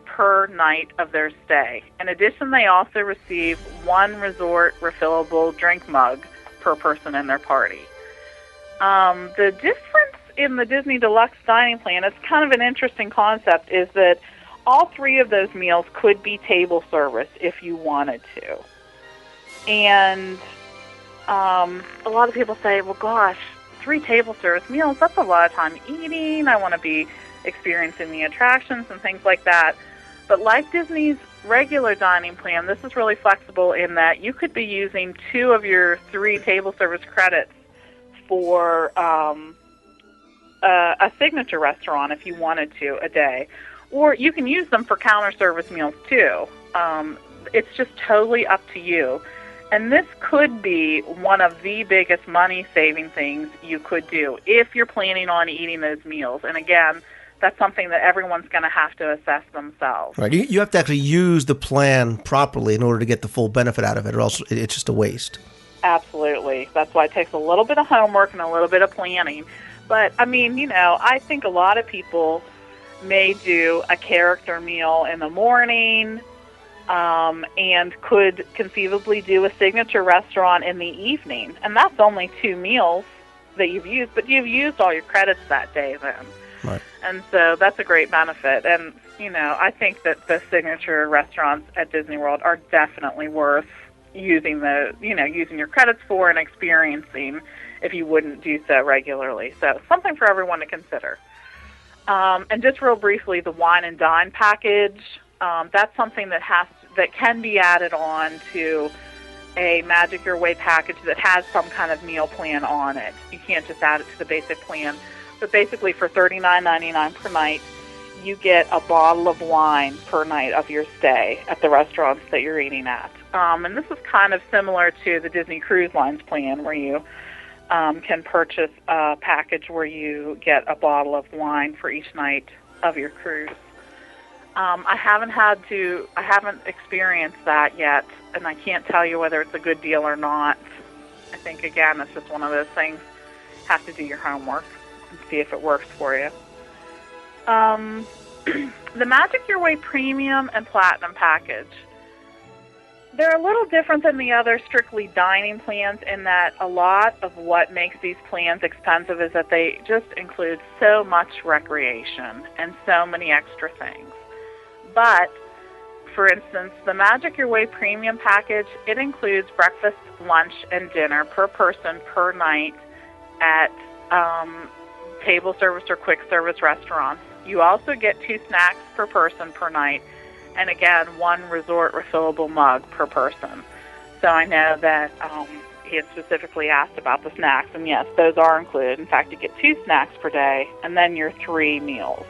per night of their stay. In addition, they also receive 1 resort refillable drink mug per person in their party. The difference in the Disney Deluxe dining plan, it's kind of an interesting concept, is that all 3 of those meals could be table service if you wanted to. And a lot of people say, well, gosh, 3 table service meals, that's a lot of time eating. I want to be experiencing the attractions and things like that. But like Disney's regular dining plan, this is really flexible in that you could be using 2 of your 3 table service credits for a signature restaurant if you wanted to a day. Or you can use them for counter service meals too. It's just totally up to you. And this could be one of the biggest money-saving things you could do if you're planning on eating those meals. And again, that's something that everyone's going to have to assess themselves. Right. You have to actually use the plan properly in order to get the full benefit out of it, or else it's just a waste. Absolutely. That's why it takes a little bit of homework and a little bit of planning. But, I mean, I think a lot of people may do a character meal in the morning, and could conceivably do a signature restaurant in the evening. And that's only 2 meals that you've used, but you've used all your credits that day then. Right. And so that's a great benefit. And, I think that the signature restaurants at Disney World are definitely worth using using your credits for and experiencing if you wouldn't do so regularly. So something for everyone to consider. And just real briefly, the wine and dine package, that's something that can be added on to a Magic Your Way package that has some kind of meal plan on it. You can't just add it to the basic plan. But basically for $39.99 per night, you get a bottle of wine per night of your stay at the restaurants that you're eating at. And this is kind of similar to the Disney Cruise Lines plan, where you can purchase a package where you get a bottle of wine for each night of your cruise. I haven't experienced that yet, and I can't tell you whether it's a good deal or not. I think, again, it's just one of those things. Have to do your homework and see if it works for you. The Magic Your Way Premium and Platinum package. They're a little different than the other strictly dining plans in that a lot of what makes these plans expensive is that they just include so much recreation and so many extra things. But, for instance, the Magic Your Way Premium package, it includes breakfast, lunch, and dinner per person per night at table service or quick service restaurants. You also get 2 snacks per person per night, and again, 1 resort refillable mug per person. So I know that he had specifically asked about the snacks, and yes, those are included. In fact, you get 2 snacks per day, and then your 3 meals.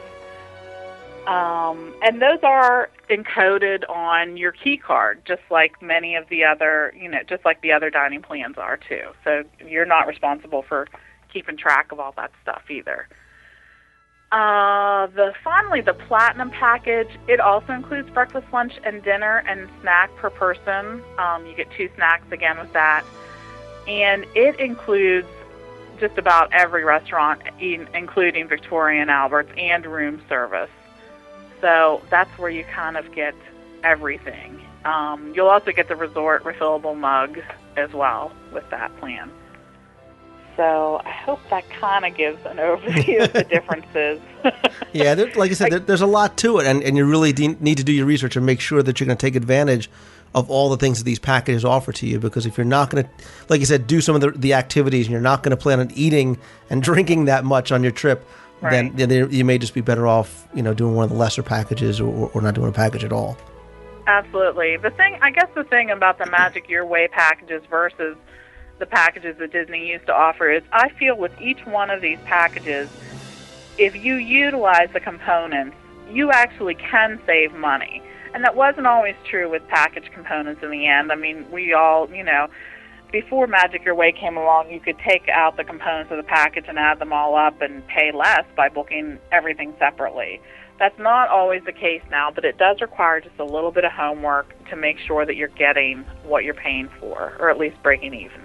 And those are encoded on your key card, just like many of the other, just like the other dining plans are too. So you're not responsible for keeping track of all that stuff either. Finally, the Platinum package, it also includes breakfast, lunch, and dinner and snack per person. You get 2 snacks again with that. And it includes just about every restaurant, including Victoria and Albert's, and room service. So that's where you kind of get everything. You'll also get the resort refillable mug as well with that plan. So I hope that kind of gives an overview of the differences. Yeah, like I said, there's a lot to it, and you really need to do your research and make sure that you're going to take advantage of all the things that these packages offer to you, because if you're not going to, like you said, do some of the activities, and you're not going to plan on eating and drinking that much on your trip, right, then you may just be better off, doing one of the lesser packages or not doing a package at all. Absolutely. The thing about the Magic Your Way packages versus the packages that Disney used to offer is, I feel with each one of these packages, if you utilize the components, you actually can save money. And that wasn't always true with package components in the end. I mean, we all, before Magic Your Way came along, you could take out the components of the package and add them all up and pay less by booking everything separately. That's not always the case now, but it does require just a little bit of homework to make sure that you're getting what you're paying for, or at least breaking even.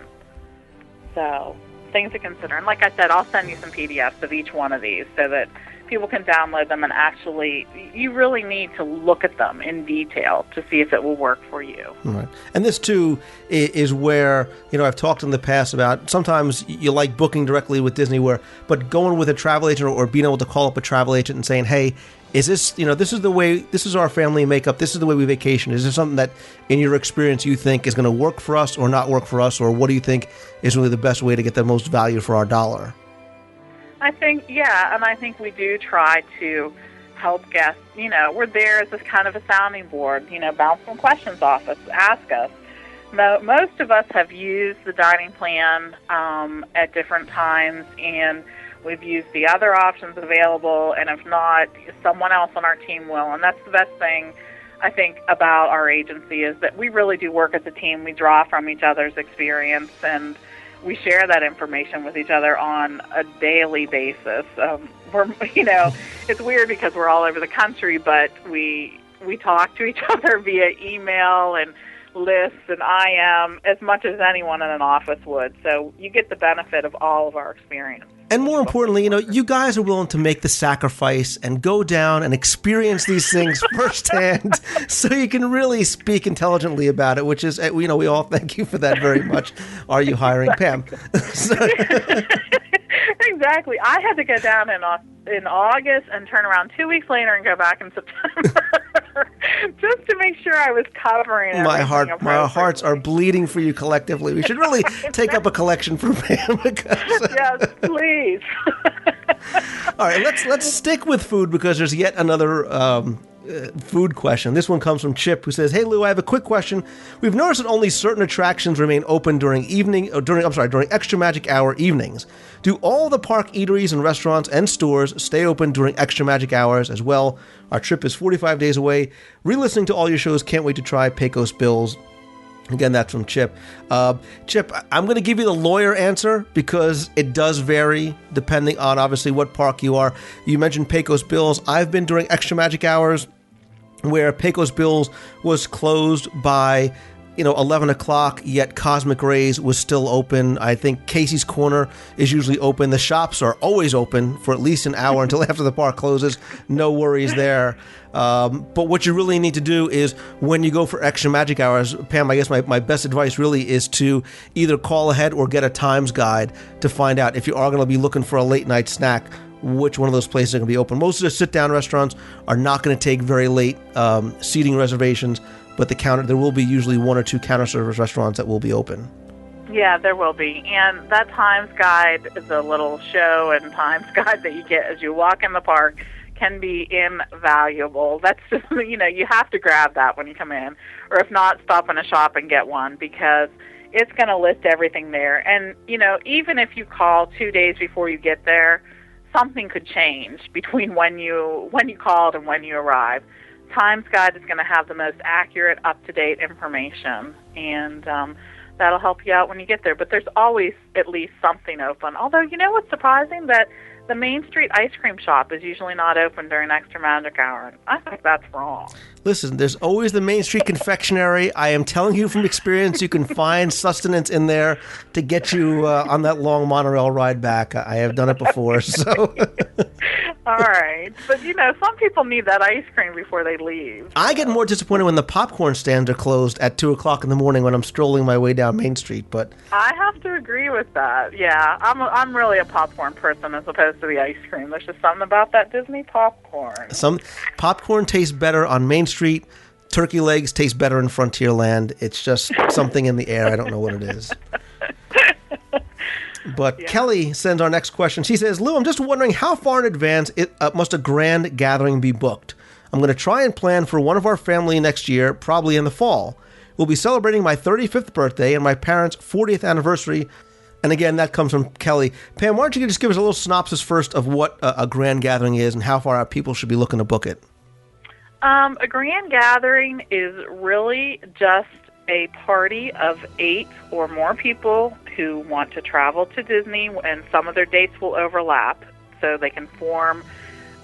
So, things to consider. And like I said, I'll send you some PDFs of each one of these so that people can download them, and actually, you really need to look at them in detail to see if it will work for you. Right. And this, too, is where, I've talked in the past about sometimes you like booking directly with Disney, but going with a travel agent or being able to call up a travel agent and saying, hey, is this, this is the way, this is our family makeup, this is the way we vacation. Is there something that, in your experience, you think is going to work for us or not work for us, or what do you think is really the best way to get the most value for our dollar? I think we do try to help guests. We're there as this kind of a sounding board, bounce some questions off us, ask us. Most of us have used the dining plan at different times, and we've used the other options available, and if not, someone else on our team will. And that's the best thing, I think, about our agency, is that we really do work as a team. We draw from each other's experience, and we share that information with each other on a daily basis. It's weird because we're all over the country, but we talk to each other via email, and lists and IM as much as anyone in an office would. So you get the benefit of all of our experience. And more importantly, you guys are willing to make the sacrifice and go down and experience these things firsthand so you can really speak intelligently about it, which is, we all thank you for that very much. Are you hiring Pam? Exactly. I had to go down in August and turn around 2 weeks later and go back in September just to make sure I was covering everything. My hearts are bleeding for you collectively. We should really take up a collection for Pam. Yes, please. All right, let's stick with food because there's yet another food question. This one comes from Chip, who says, "Hey Lou, I have a quick question. We've noticed that only certain attractions remain open during extra magic hour evenings. Do all the park eateries and restaurants and stores stay open during extra magic hours as well? Our trip is 45 days away. Re-listening to all your shows, can't wait to try Pecos Bills." Again, that's from Chip. Chip, I'm going to give you the lawyer answer because it does vary depending on obviously what park you are. You mentioned Pecos Bills. I've been during extra magic hours where Pecos Bills was closed by 11 o'clock, yet Cosmic Rays was still open. I think Casey's Corner is usually open. The shops are always open for at least an hour until after the park closes. No worries there. But what you really need to do is when you go for extra magic hours, Pam, I guess my best advice really is to either call ahead or get a times guide to find out if you are going to be looking for a late night snack, which one of those places are going to be open. Most of the sit-down restaurants are not going to take very late seating reservations, but there will be usually one or two counter service restaurants that will be open. Yeah, there will be. And that times guide is a little show and times guide that you get as you walk in the park can be invaluable. That's just, you have to grab that when you come in. Or if not, stop in a shop and get one because it's going to list everything there. And, even if you call 2 days before you get there, something could change between when you called and when you arrive. Times Guide is going to have the most accurate, up-to-date information, and that'll help you out when you get there. But there's always at least something open. Although, what's surprising? That the Main Street ice cream shop is usually not open during extra magic hour. I think that's wrong. Listen, there's always the Main Street confectionery. I am telling you from experience, you can find sustenance in there to get you on that long monorail ride back. I have done it before, so... All right. But, some people need that ice cream before they leave. I get more disappointed when the popcorn stands are closed at 2 o'clock in the morning when I'm strolling my way down Main Street, but... I have to agree with that. Yeah, I'm really a popcorn person as opposed to the ice cream. There's just something about that Disney popcorn. Some popcorn tastes better on Main Street. Turkey legs taste better in Frontierland. It's just something in the air. I don't know what it is. But yeah. Kelly sends our next question. She says, Lou, I'm just wondering how far in advance must a grand gathering be booked? I'm going to try and plan for one of our family next year, probably in the fall. We'll be celebrating my 35th birthday and my parents' 40th anniversary. And again, that comes from Kelly. Pam, why don't you just give us a little synopsis first of what a grand gathering is and how far out people should be looking to book it? A grand gathering is really just a party of 8 or more people who want to travel to Disney, and some of their dates will overlap, so they can form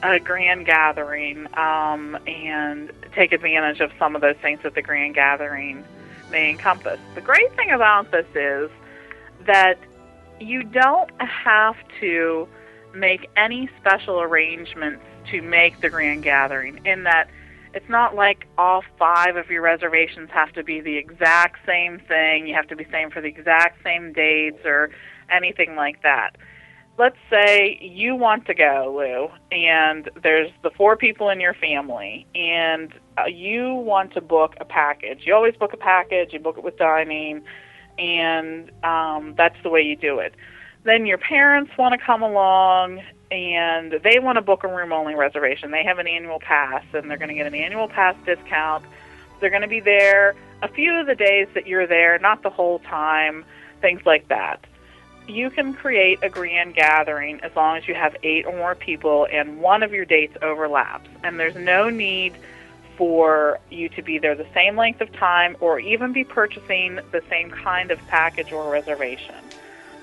a grand gathering and take advantage of some of those things that the grand gathering may encompass. The great thing about this is that you don't have to make any special arrangements to make the grand gathering, in that it's not like all 5 of your reservations have to be the exact same thing. You have to be same for the exact same dates or anything like that. Let's say you want to go, Lou, and there's the 4 people in your family, and you want to book a package. You always book a package. You book it with dining, and that's the way you do it. Then your parents want to come along, and they want to book a room-only reservation. They have an annual pass, and they're going to get an annual pass discount. They're going to be there a few of the days that you're there, not the whole time, things like that. You can create a grand gathering as long as you have 8 or more people and one of your dates overlaps. And there's no need for you to be there the same length of time or even be purchasing the same kind of package or reservation.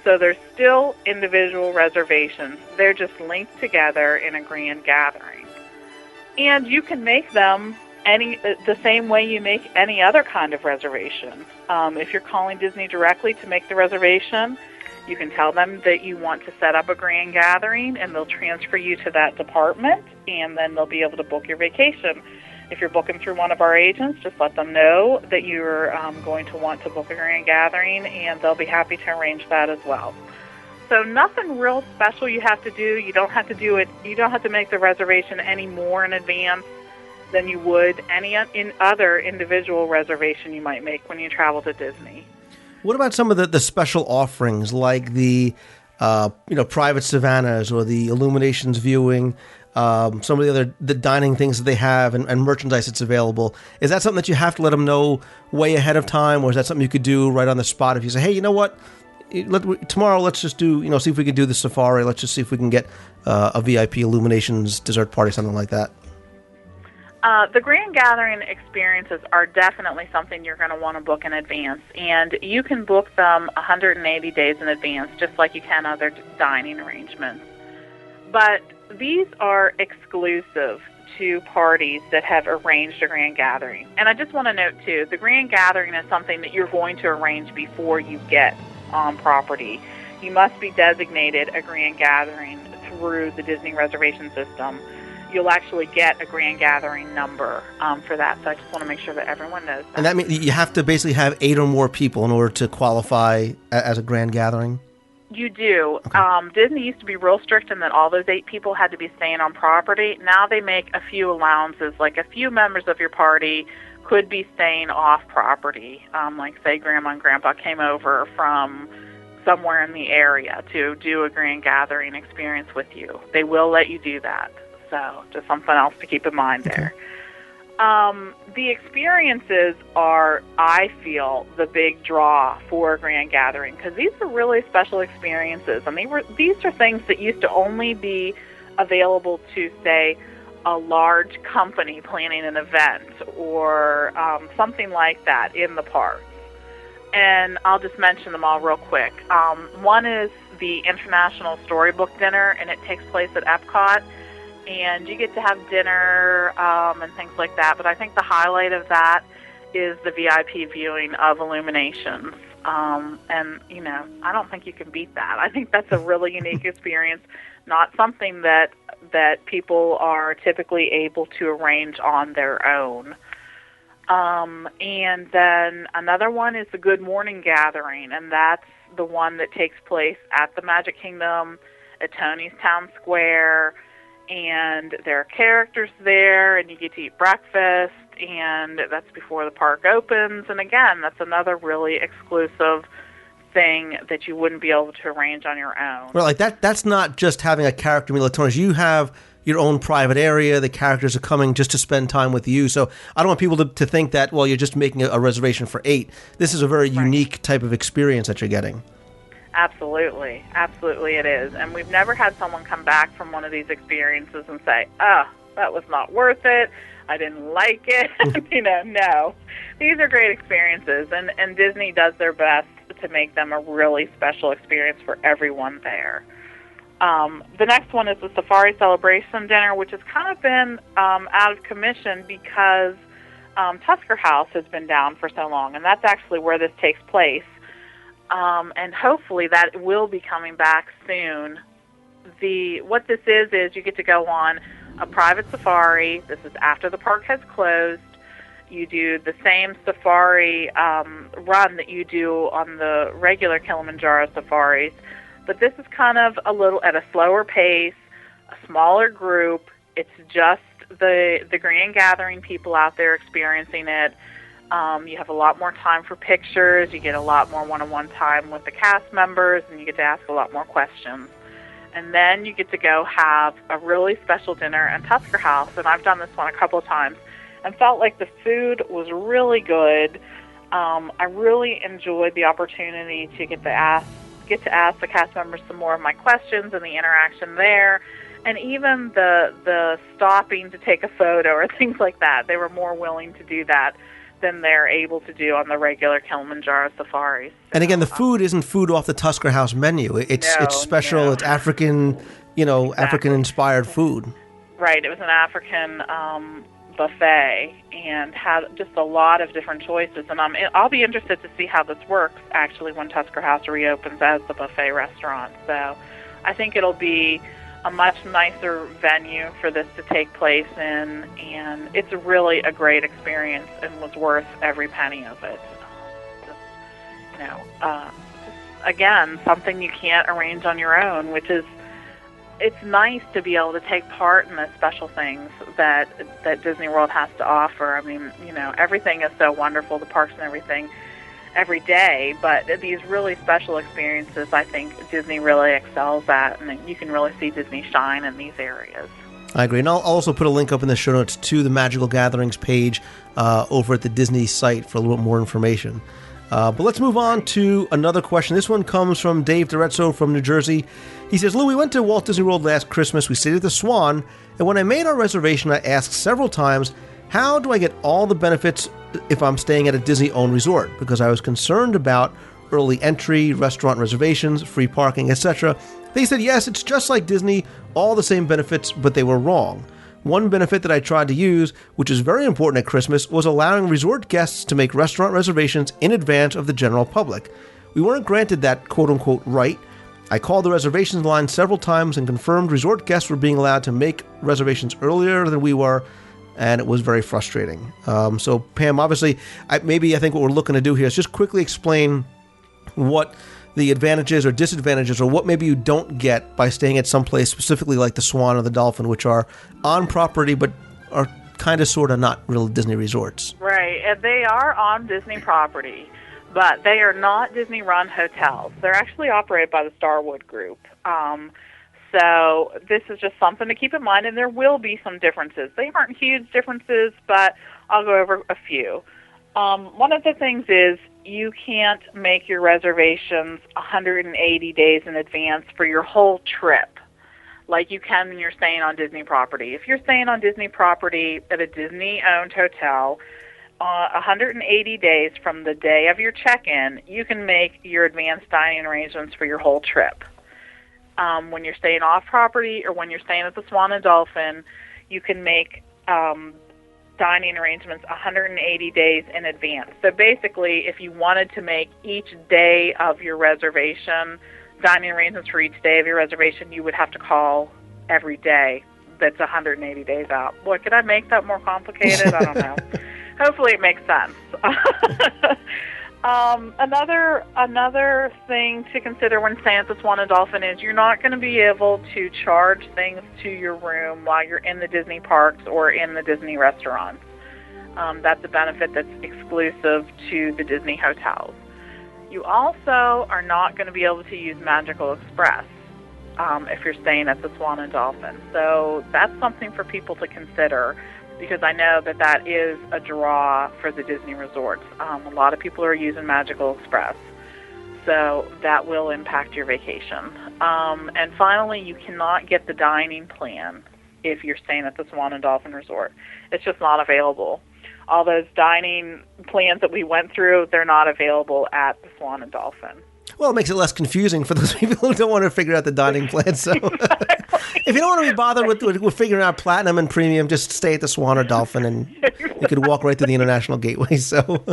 So there's still individual reservations. They're just linked together in a grand gathering. And you can make them the same way you make any other kind of reservation. If you're calling Disney directly to make the reservation, you can tell them that you want to set up a grand gathering, and they'll transfer you to that department, and then they'll be able to book your vacation. If you're booking through one of our agents, just let them know that you're going to want to book a grand gathering, and they'll be happy to arrange that as well. So nothing real special you have to do. You don't have to do it. You don't have to make the reservation any more in advance than you would any other individual reservation you might make when you travel to Disney. What about some of the special offerings, like the private savannas or the illuminations viewing, some of the dining things that they have and merchandise that's available? Is that something that you have to let them know way ahead of time, or is that something you could do right on the spot if you say, hey, you know what? Tomorrow, let's just do, see if we can do the safari. Let's just see if we can get a VIP illuminations dessert party, something like that. The grand gathering experiences are definitely something you're going to want to book in advance, and you can book them 180 days in advance, just like you can other dining arrangements. But these are exclusive to parties that have arranged a grand gathering. And I just want to note, too, the grand gathering is something that you're going to arrange before you get on property. You must be designated a grand gathering through the Disney reservation system. You'll actually get a grand gathering number for that. So I just want to make sure that everyone knows that. And that means you have to basically have 8 or more people in order to qualify as a grand gathering? You do. Okay. Disney used to be real strict in that all those 8 people had to be staying on property. Now they make a few allowances, like a few members of your party could be staying off property. Like, say, Grandma and Grandpa came over from somewhere in the area to do a grand gathering experience with you. They will let you do that. So just something else to keep in mind there. The experiences are, I feel, the big draw for a grand gathering, because these are really special experiences. And these are things that used to only be available to, say, a large company planning an event or something like that in the parks. And I'll just mention them all real quick. One is the International Storybook Dinner, and it takes place at Epcot. And you get to have dinner and things like that. But I think the highlight of that is the VIP viewing of Illuminations. And, I don't think you can beat that. I think that's a really unique experience, not something that people are typically able to arrange on their own. And then another one is the Good Morning Gathering, and that's the one that takes place at the Magic Kingdom, at Tony's Town Square, and there are characters there, and you get to eat breakfast, and that's before the park opens. And again, that's another really exclusive thing that you wouldn't be able to arrange on your own. Well, like that's not just having a character meal at Tony's. You have your own private area. The characters are coming just to spend time with you. So I don't want people to think that, well, you're just making a reservation for 8. This is a very unique type of experience that you're getting. Absolutely. Absolutely it is. And we've never had someone come back from one of these experiences and say, that was not worth it. I didn't like it. No. These are great experiences, and Disney does their best to make them a really special experience for everyone there. The next one is the Safari Celebration Dinner, which has kind of been out of commission because Tusker House has been down for so long, and that's actually where this takes place. And hopefully that will be coming back soon. What this is you get to go on a private safari. This is after the park has closed. You do the same safari run that you do on the regular Kilimanjaro safaris, but this is kind of a little at a slower pace, a smaller group. It's just the grand gathering people out there experiencing it. You have a lot more time for pictures. You get a lot more one-on-one time with the cast members, and you get to ask a lot more questions. And then you get to go have a really special dinner at Tusker House, and I've done this one a couple of times and felt like the food was really good. I really enjoyed the opportunity to get to ask the cast members some more of my questions and the interaction there, and even the stopping to take a photo or things like that. They were more willing to do that than they're able to do on the regular Kilimanjaro safaris. And again, the food isn't food off the Tusker House menu. It's special. No. It's African, Exactly. African-inspired food. Right. It was an African buffet and had just a lot of different choices. And I'll be interested to see how this works, actually, when Tusker House reopens as the buffet restaurant. So I think it'll be a much nicer venue for this to take place in, and it's really a great experience and was worth every penny of it. Again, something you can't arrange on your own, which is, it's nice to be able to take part in the special things that Disney World has to offer. I mean, everything is so wonderful, the parks and everything, every day, but these really special experiences, I think Disney really excels at, and you can really see Disney shine in these areas. I agree, and I'll also put a link up in the show notes to the Magical Gatherings page over at the Disney site for a little bit more information. But let's move on to another question. This one comes from Dave DeRezzo from New Jersey. He says, Lou, we went to Walt Disney World last Christmas. We stayed at the Swan, and when I made our reservation, I asked several times, how do I get all the benefits if I'm staying at a Disney-owned resort? Because I was concerned about early entry, restaurant reservations, free parking, etc. They said, yes, it's just like Disney, all the same benefits, but they were wrong. One benefit that I tried to use, which is very important at Christmas, was allowing resort guests to make restaurant reservations in advance of the general public. We weren't granted that quote-unquote right. I called the reservations line several times and confirmed resort guests were being allowed to make reservations earlier than we were, and it was very frustrating. So, Pam, obviously, I think what we're looking to do here is just quickly explain what the advantages or disadvantages, or what maybe you don't get by staying at some place specifically like the Swan or the Dolphin, which are on property but are kind of sort of not real Disney resorts. Right, and they are on Disney property, but they are not Disney-run hotels. They're actually operated by the Starwood Group. So this is just something to keep in mind, and there will be some differences. They aren't huge differences, but I'll go over a few. One of the things is you can't make your reservations 180 days in advance for your whole trip like you can when you're staying on Disney property. If you're staying on Disney property at a Disney-owned hotel, 180 days from the day of your check-in, you can make your advanced dining arrangements for your whole trip. When you're staying off property or when you're staying at the Swan and Dolphin, you can make dining arrangements 180 days in advance. So basically, if you wanted to make each day of your reservation, dining arrangements for each day of your reservation, you would have to call every day that's 180 days out. Boy, could I make that more complicated? I don't know. Hopefully it makes sense. Another thing to consider when staying at the Swan and Dolphin is you're not going to be able to charge things to your room while you're in the Disney parks or in the Disney restaurants. That's a benefit that's exclusive to the Disney hotels. You also are not going to be able to use Magical Express if you're staying at the Swan and Dolphin. So that's something for people to consider, because I know that is a draw for the Disney resorts. A lot of people are using Magical Express, so that will impact your vacation. And finally, you cannot get the dining plan if you're staying at the Swan and Dolphin Resort. It's just not available. All those dining plans that we went through, they're not available at the Swan and Dolphin. Well, it makes it less confusing for those people who don't want to figure out the dining plan. So if you don't want to be bothered with figuring out Platinum and Premium, just stay at the Swan or Dolphin, and you could walk right through the International Gateway. So,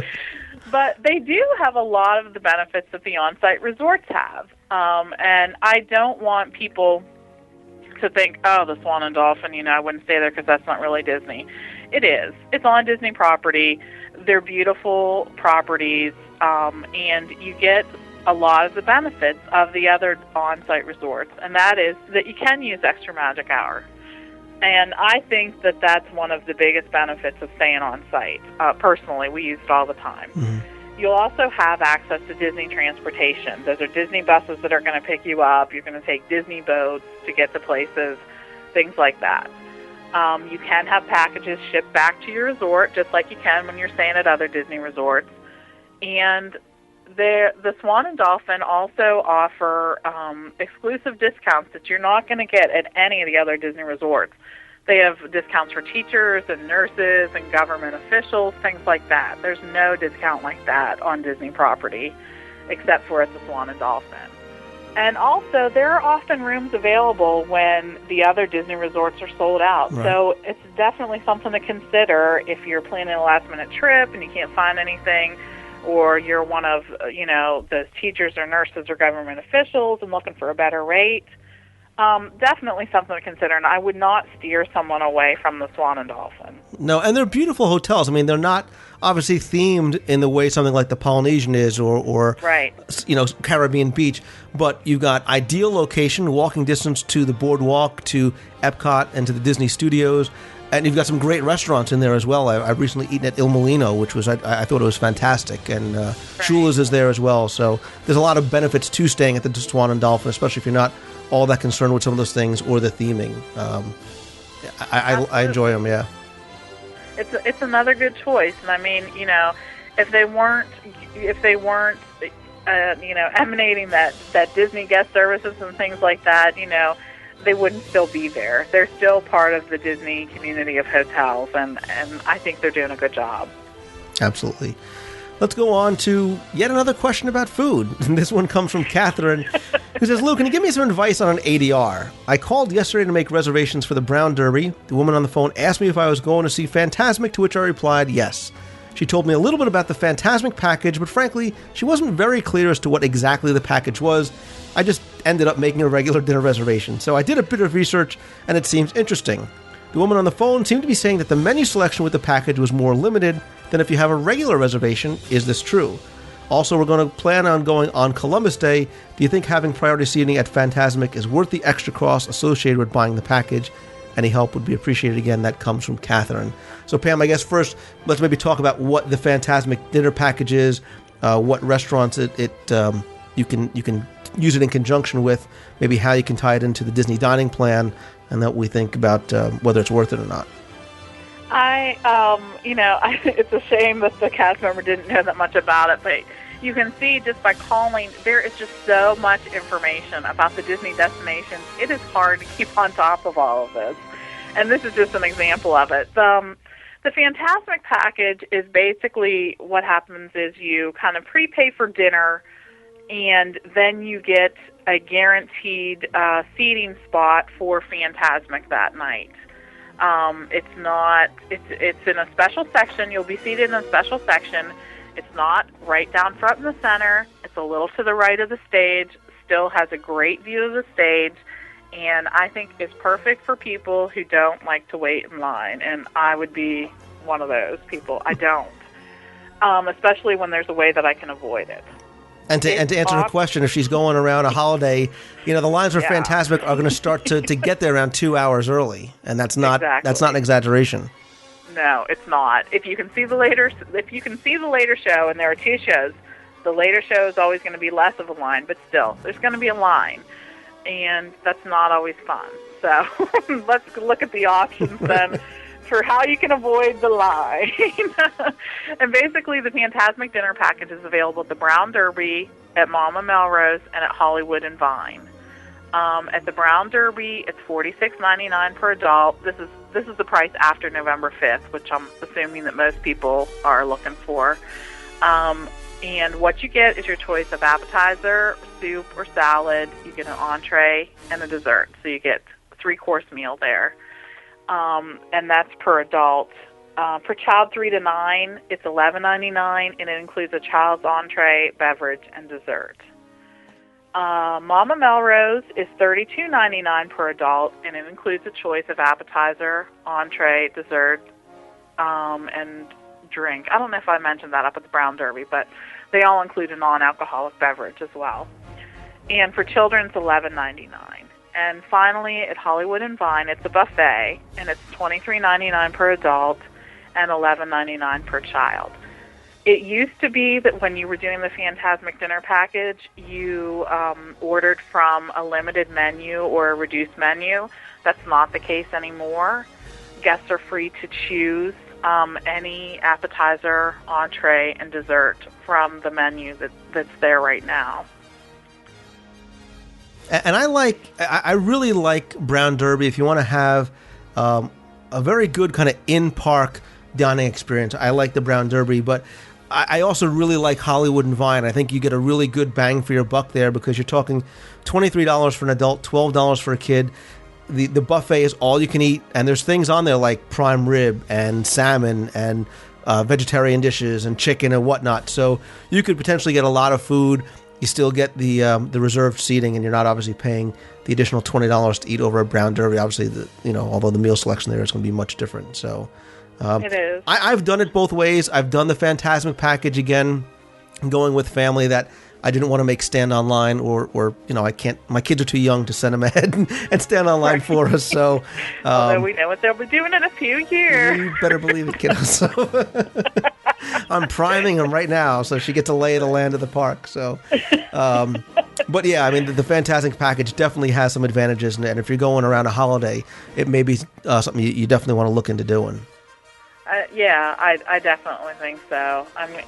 but they do have a lot of the benefits that the on-site resorts have. And I don't want people to think, oh, the Swan and Dolphin, I wouldn't stay there because that's not really Disney. It is. It's on Disney property. They're beautiful properties, and you get a lot of the benefits of the other on-site resorts, and that is that you can use extra magic hour. And I think that that's one of the biggest benefits of staying on-site. Personally, we use it all the time. Mm-hmm. You'll also have access to Disney transportation. Those are Disney buses that are going to pick you up. You're going to take Disney boats to get to places, things like that. You can have packages shipped back to your resort, just like you can when you're staying at other Disney resorts. And the Swan and Dolphin also offer exclusive discounts that you're not going to get at any of the other Disney resorts. They have discounts for teachers and nurses and government officials, things like that. There's no discount like that on Disney property, except for at the Swan and Dolphin. And also, there are often rooms available when the other Disney resorts are sold out. Right. So it's definitely something to consider if you're planning a last-minute trip and you can't find anything, or you're one of, those teachers or nurses or government officials and looking for a better rate. Definitely something to consider, and I would not steer someone away from the Swan and Dolphin. No, and they're beautiful hotels. I mean, they're not obviously themed in the way something like the Polynesian is, or Right. Caribbean Beach, but you've got ideal location, walking distance to the boardwalk, to Epcot, and to the Disney Studios, and you've got some great restaurants in there as well. I've recently eaten at Il Molino, which was I thought it was fantastic, and Shula's is there as well. So there's a lot of benefits to staying at the Swan and Dolphin, especially if you're not all that concerned with some of those things or the theming. I enjoy them, yeah. It's another good choice, and I mean, if they weren't emanating that Disney guest services and things like that, they wouldn't still be there. They're still part of the Disney community of hotels, and I think they're doing a good job. Absolutely. Let's go on to yet another question about food. And this one comes from Catherine, who says, Lou, can you give me some advice on an ADR? I called yesterday to make reservations for the Brown Derby. The woman on the phone asked me if I was going to see Fantasmic, to which I replied yes. She told me a little bit about the Fantasmic package, but frankly, she wasn't very clear as to what exactly the package was. I just ended up making a regular dinner reservation. So I did a bit of research, and it seems interesting. The woman on the phone seemed to be saying that the menu selection with the package was more limited than if you have a regular reservation. Is this true? Also, we're going to plan on going on Columbus Day. Do you think having priority seating at Fantasmic is worth the extra cost associated with buying the package? Any help would be appreciated. Again, that comes from Catherine. So, Pam, I guess first, let's maybe talk about what the Fantasmic dinner package is, what restaurants you can use it in conjunction with, maybe how you can tie it into the Disney dining plan, and that we think about whether it's worth it or not. It's a shame that the cast member didn't know that much about it, but you can see just by calling, there is just so much information about the Disney destinations. It is hard to keep on top of all of this, and this is just an example of it. The Fantasmic package is basically what happens is you kind of prepay for dinner, and then you get a guaranteed seating spot for Fantasmic that night. It's in a special section. You'll be seated in a special section. It's not right down front in the center. It's a little to the right of the stage. Still has a great view of the stage, and I think it's perfect for people who don't like to wait in line, and I would be one of those people. I don't, especially when there's a way that I can avoid it. And to answer her question, if she's going around a holiday, the lines for Fantasmic are going to start to get there around 2 hours early, and that's not an exaggeration. No, it's not. If you can see the later show, and there are two shows, the later show is always going to be less of a line, but still, there's going to be a line, and that's not always fun. So let's look at the options then for how you can avoid the line. And basically, the Fantasmic dinner package is available at the Brown Derby, at Mama Melrose, and at Hollywood and Vine. At the Brown Derby, it's $46.99 per adult. This is the price after November 5th, which I'm assuming that most people are looking for. And what you get is your choice of appetizer, soup, or salad. You get an entree and a dessert, so you get a 3-course meal there. And that's per adult. For child 3 to 9, it's $11.99, and it includes a child's entree, beverage, and dessert. Mama Melrose is $32.99 per adult, and it includes a choice of appetizer, entree, dessert, and drink. I don't know if I mentioned that up at the Brown Derby, but they all include a non-alcoholic beverage as well. And for children, it's $11.99. And finally, at Hollywood and Vine, it's a buffet, and it's $23.99 per adult and $11.99 per child. It used to be that when you were doing the Fantasmic dinner package, you ordered from a limited menu or a reduced menu. That's not the case anymore. Guests are free to choose any appetizer, entree, and dessert from the menu that's there right now. And I really like Brown Derby if you want to have a very good kind of in-park dining experience. I like the Brown Derby, but I also really like Hollywood and Vine. I think you get a really good bang for your buck there because you're talking $23 for an adult, $12 for a kid. The buffet is all you can eat, and there's things on there like prime rib and salmon and vegetarian dishes and chicken and whatnot. So you could potentially get a lot of food. You still get the reserved seating, and you're not obviously paying the additional $20 to eat over a Brown Derby. Obviously, although the meal selection there is going to be much different. So it is. I've done it both ways. I've done the Fantasmic package again, going with family that I didn't want to make stand online, or I can't. My kids are too young to send them ahead and stand online for us. So, although we know what they'll be doing in a few years. You better believe it, kiddo. So, I'm priming them right now, so she gets a lay of the land of the park. So, but yeah, I mean, the Fantastic package definitely has some advantages, and if you're going around a holiday, it may be something you definitely want to look into doing. Yeah, I definitely think so. I mean,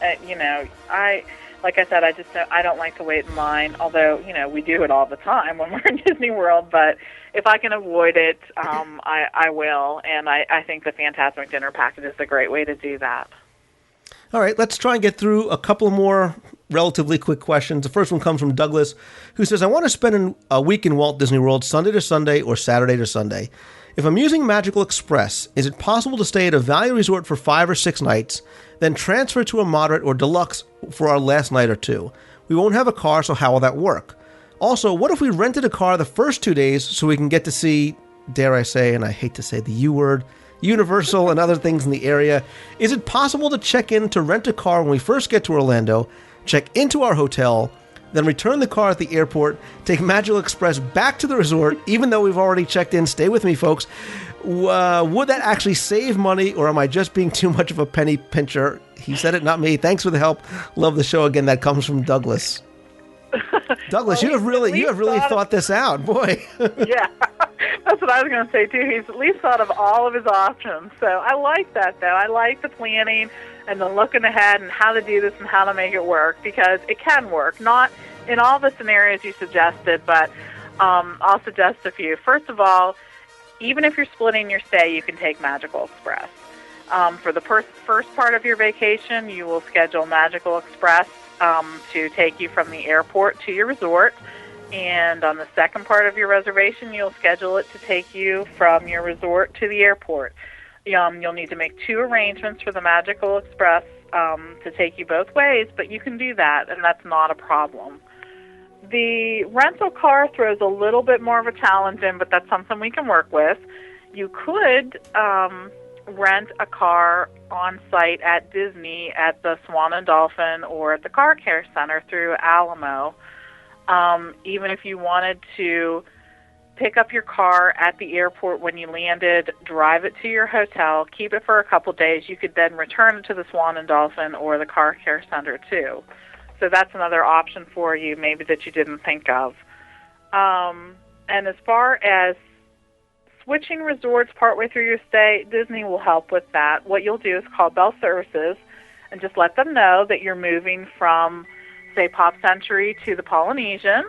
like I said, I don't like to wait in line, although, we do it all the time when we're in Disney World, but if I can avoid it, I will, and I think the Fantasmic dinner package is a great way to do that. All right, let's try and get through a couple more relatively quick questions. The first one comes from Douglas, who says, I want to spend a week in Walt Disney World Sunday to Sunday or Saturday to Sunday. If I'm using Magical Express, is it possible to stay at a value resort for 5 or 6 nights, then transfer to a moderate or deluxe for our last night or 2? We won't have a car, so how will that work? Also, what if we rented a car the first 2 days so we can get to see, dare I say, and I hate to say the U word, Universal and other things in the area? Is it possible to check in to rent a car when we first get to Orlando, check into our hotel, then return the car at the airport, take Magical Express back to the resort, even though we've already checked in? Stay with me, folks. Would that actually save money, or am I just being too much of a penny pincher? He said it, not me. Thanks for the help. Love the show. Again, that comes from Douglas. Douglas, you have really thought this out, boy. Yeah, that's what I was going to say too. He's at least thought of all of his options. So I like that, though. I like the planning and the looking ahead and how to do this and how to make it work, because it can work. Not in all the scenarios you suggested, but I'll suggest a few. First of all, even if you're splitting your stay, you can take Magical Express. For the first part of your vacation, you will schedule Magical Express to take you from the airport to your resort. And on the second part of your reservation, you'll schedule it to take you from your resort to the airport. You'll need to make 2 arrangements for the Magical Express to take you both ways, but you can do that, and that's not a problem. The rental car throws a little bit more of a challenge in, but that's something we can work with. You could rent a car on site at Disney at the Swan and Dolphin or at the Car Care Center through Alamo. Even if you wanted to pick up your car at the airport when you landed, drive it to your hotel, keep it for a couple days, you could then return it to the Swan and Dolphin or the Car Care Center too. So that's another option for you, maybe that you didn't think of. And as far as switching resorts partway through your stay, Disney will help with that. What you'll do is call Bell Services and just let them know that you're moving from, say, Pop Century to the Polynesian,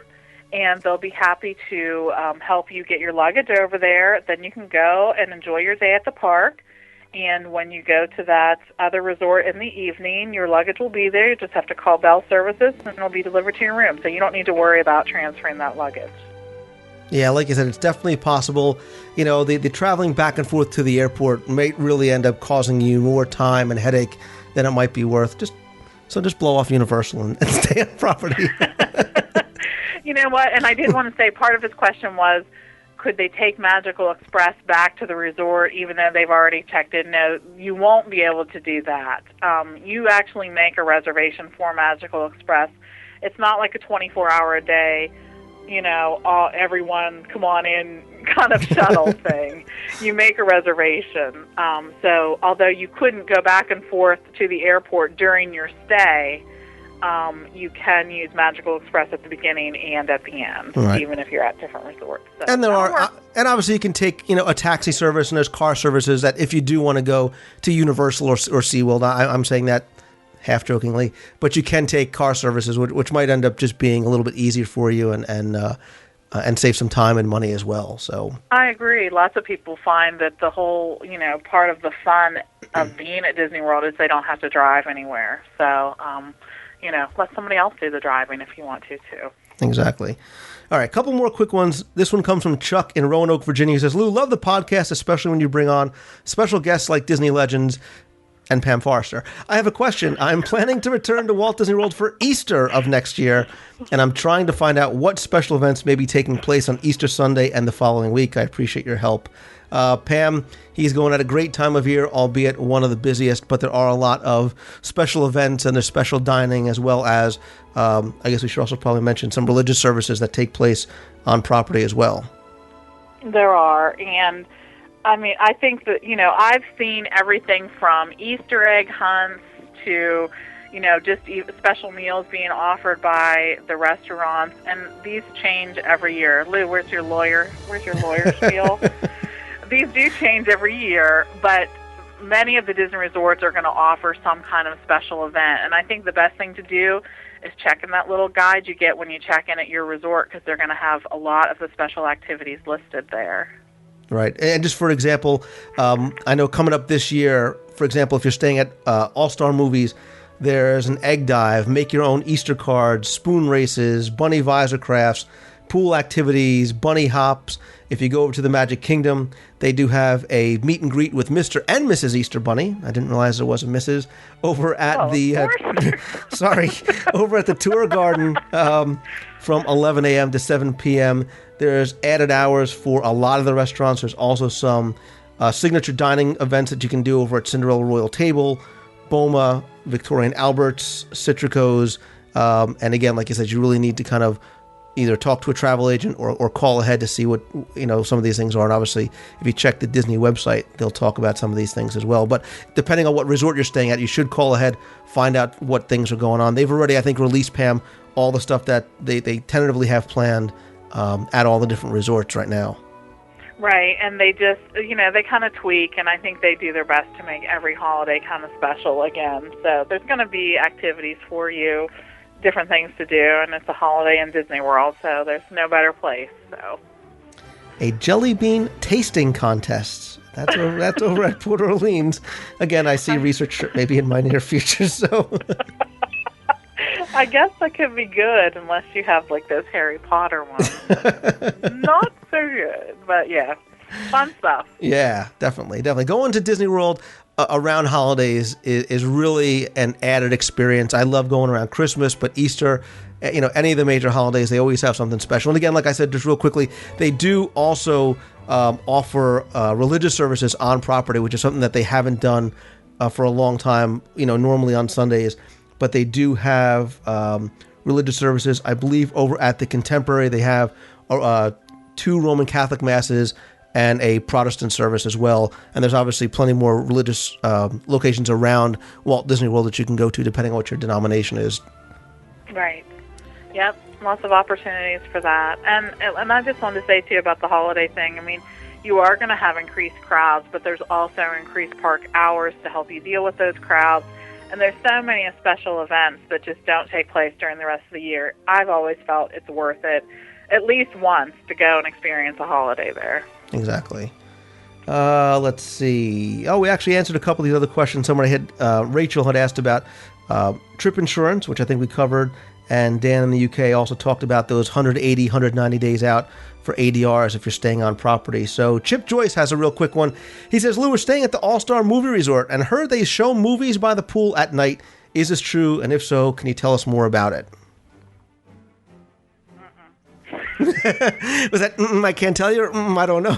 and they'll be happy to help you get your luggage over there. Then you can go and enjoy your day at the park. And when you go to that other resort in the evening, your luggage will be there. You just have to call Bell Services, and it'll be delivered to your room. So you don't need to worry about transferring that luggage. Yeah, like I said, it's definitely possible. The traveling back and forth to the airport may really end up causing you more time and headache than it might be worth. Just blow off Universal and stay on property. You know what? And I did want to say part of his question was, could they take Magical Express back to the resort even though they've already checked in? No, you won't be able to do that. You actually make a reservation for Magical Express. It's not like a 24-hour-a-day, everyone come on in kind of shuttle thing. You make a reservation. So although you couldn't go back and forth to the airport during your stay, you can use Magical Express at the beginning and at the end, right, even if you're at different resorts. So and and obviously you can take a taxi service, and there's car services that if you do want to go to Universal or SeaWorld, I'm saying that half jokingly, but you can take car services, which might end up just being a little bit easier for you and and save some time and money as well. So I agree. Lots of people find that the whole, part of the fun of being at Disney World is they don't have to drive anywhere. So, let somebody else do the driving if you want to, too. Exactly. All right, a couple more quick ones. This one comes from Chuck in Roanoke, Virginia. He says, Lou, love the podcast, especially when you bring on special guests like Disney legends and Pam Forrester. I have a question. I'm planning to return to Walt Disney World for Easter of next year, and I'm trying to find out what special events may be taking place on Easter Sunday and the following week. I appreciate your help. Pam, he's going at a great time of year, albeit one of the busiest, but there are a lot of special events and there's special dining, as well as, I guess we should also probably mention some religious services that take place on property as well. There are, and I think that, I've seen everything from Easter egg hunts to, just special meals being offered by the restaurants, and these change every year. Lou, where's your lawyer spiel? These do change every year, but many of the Disney resorts are going to offer some kind of special event, and I think the best thing to do is check in that little guide you get when you check in at your resort, because they're going to have a lot of the special activities listed there. Right. And just for example, I know coming up this year, for example, if you're staying at All-Star Movies, there's an egg dive, make your own Easter cards, spoon races, bunny visor crafts, pool activities, bunny hops. If you go over to the Magic Kingdom, they do have a meet and greet with Mr. and Mrs. Easter Bunny. I didn't realize there was a Mrs. over at over at the Tour Garden from 11 a.m. to 7 p.m. There's added hours for a lot of the restaurants. There's also some signature dining events that you can do over at Cinderella Royal Table, Boma, Victoria & Albert's, Citrico's, and again, like I said, you really need to kind of either talk to a travel agent or call ahead to see what some of these things are. And obviously, if you check the Disney website, they'll talk about some of these things as well. But depending on what resort you're staying at, you should call ahead, find out what things are going on. They've already, I think, released, Pam, all the stuff that they tentatively have planned at all the different resorts right now. Right, and they just, they kind of tweak, and I think they do their best to make every holiday kind of special again. So there's going to be activities for you, different things to do, and it's a holiday in Disney World, so there's no better place. So, a jelly bean tasting contest. That's over at Port Orleans. Again, I see research maybe in my near future. So, I guess that could be good unless you have like those Harry Potter ones. Not so good, but yeah, fun stuff. Yeah, definitely. Going to Disney World around holidays is really an added experience. I love going around Christmas, but Easter, any of the major holidays, they always have something special. And again, like I said, just real quickly, they do also offer religious services on property, which is something that they haven't done for a long time, normally on Sundays. But they do have religious services. I believe over at the Contemporary, they have 2 Roman Catholic masses and a Protestant service as well. And there's obviously plenty more religious locations around Walt Disney World that you can go to depending on what your denomination is. Right. Yep. Lots of opportunities for that. And I just wanted to say, too, about the holiday thing. You are going to have increased crowds, but there's also increased park hours to help you deal with those crowds. And there's so many special events that just don't take place during the rest of the year. I've always felt it's worth it at least once to go and experience a holiday there. Exactly. Let's see. Oh, we actually answered a couple of these other questions. Somebody Rachel had asked about trip insurance, which I think we covered. And Dan in the UK also talked about those 180, 190 days out for ADRs if you're staying on property. So Chip Joyce has a real quick one. He says, Lou, we're staying at the All-Star Movie Resort and heard they show movies by the pool at night. Is this true? And if so, can you tell us more about it? Was that, I can't tell you, or, I don't know?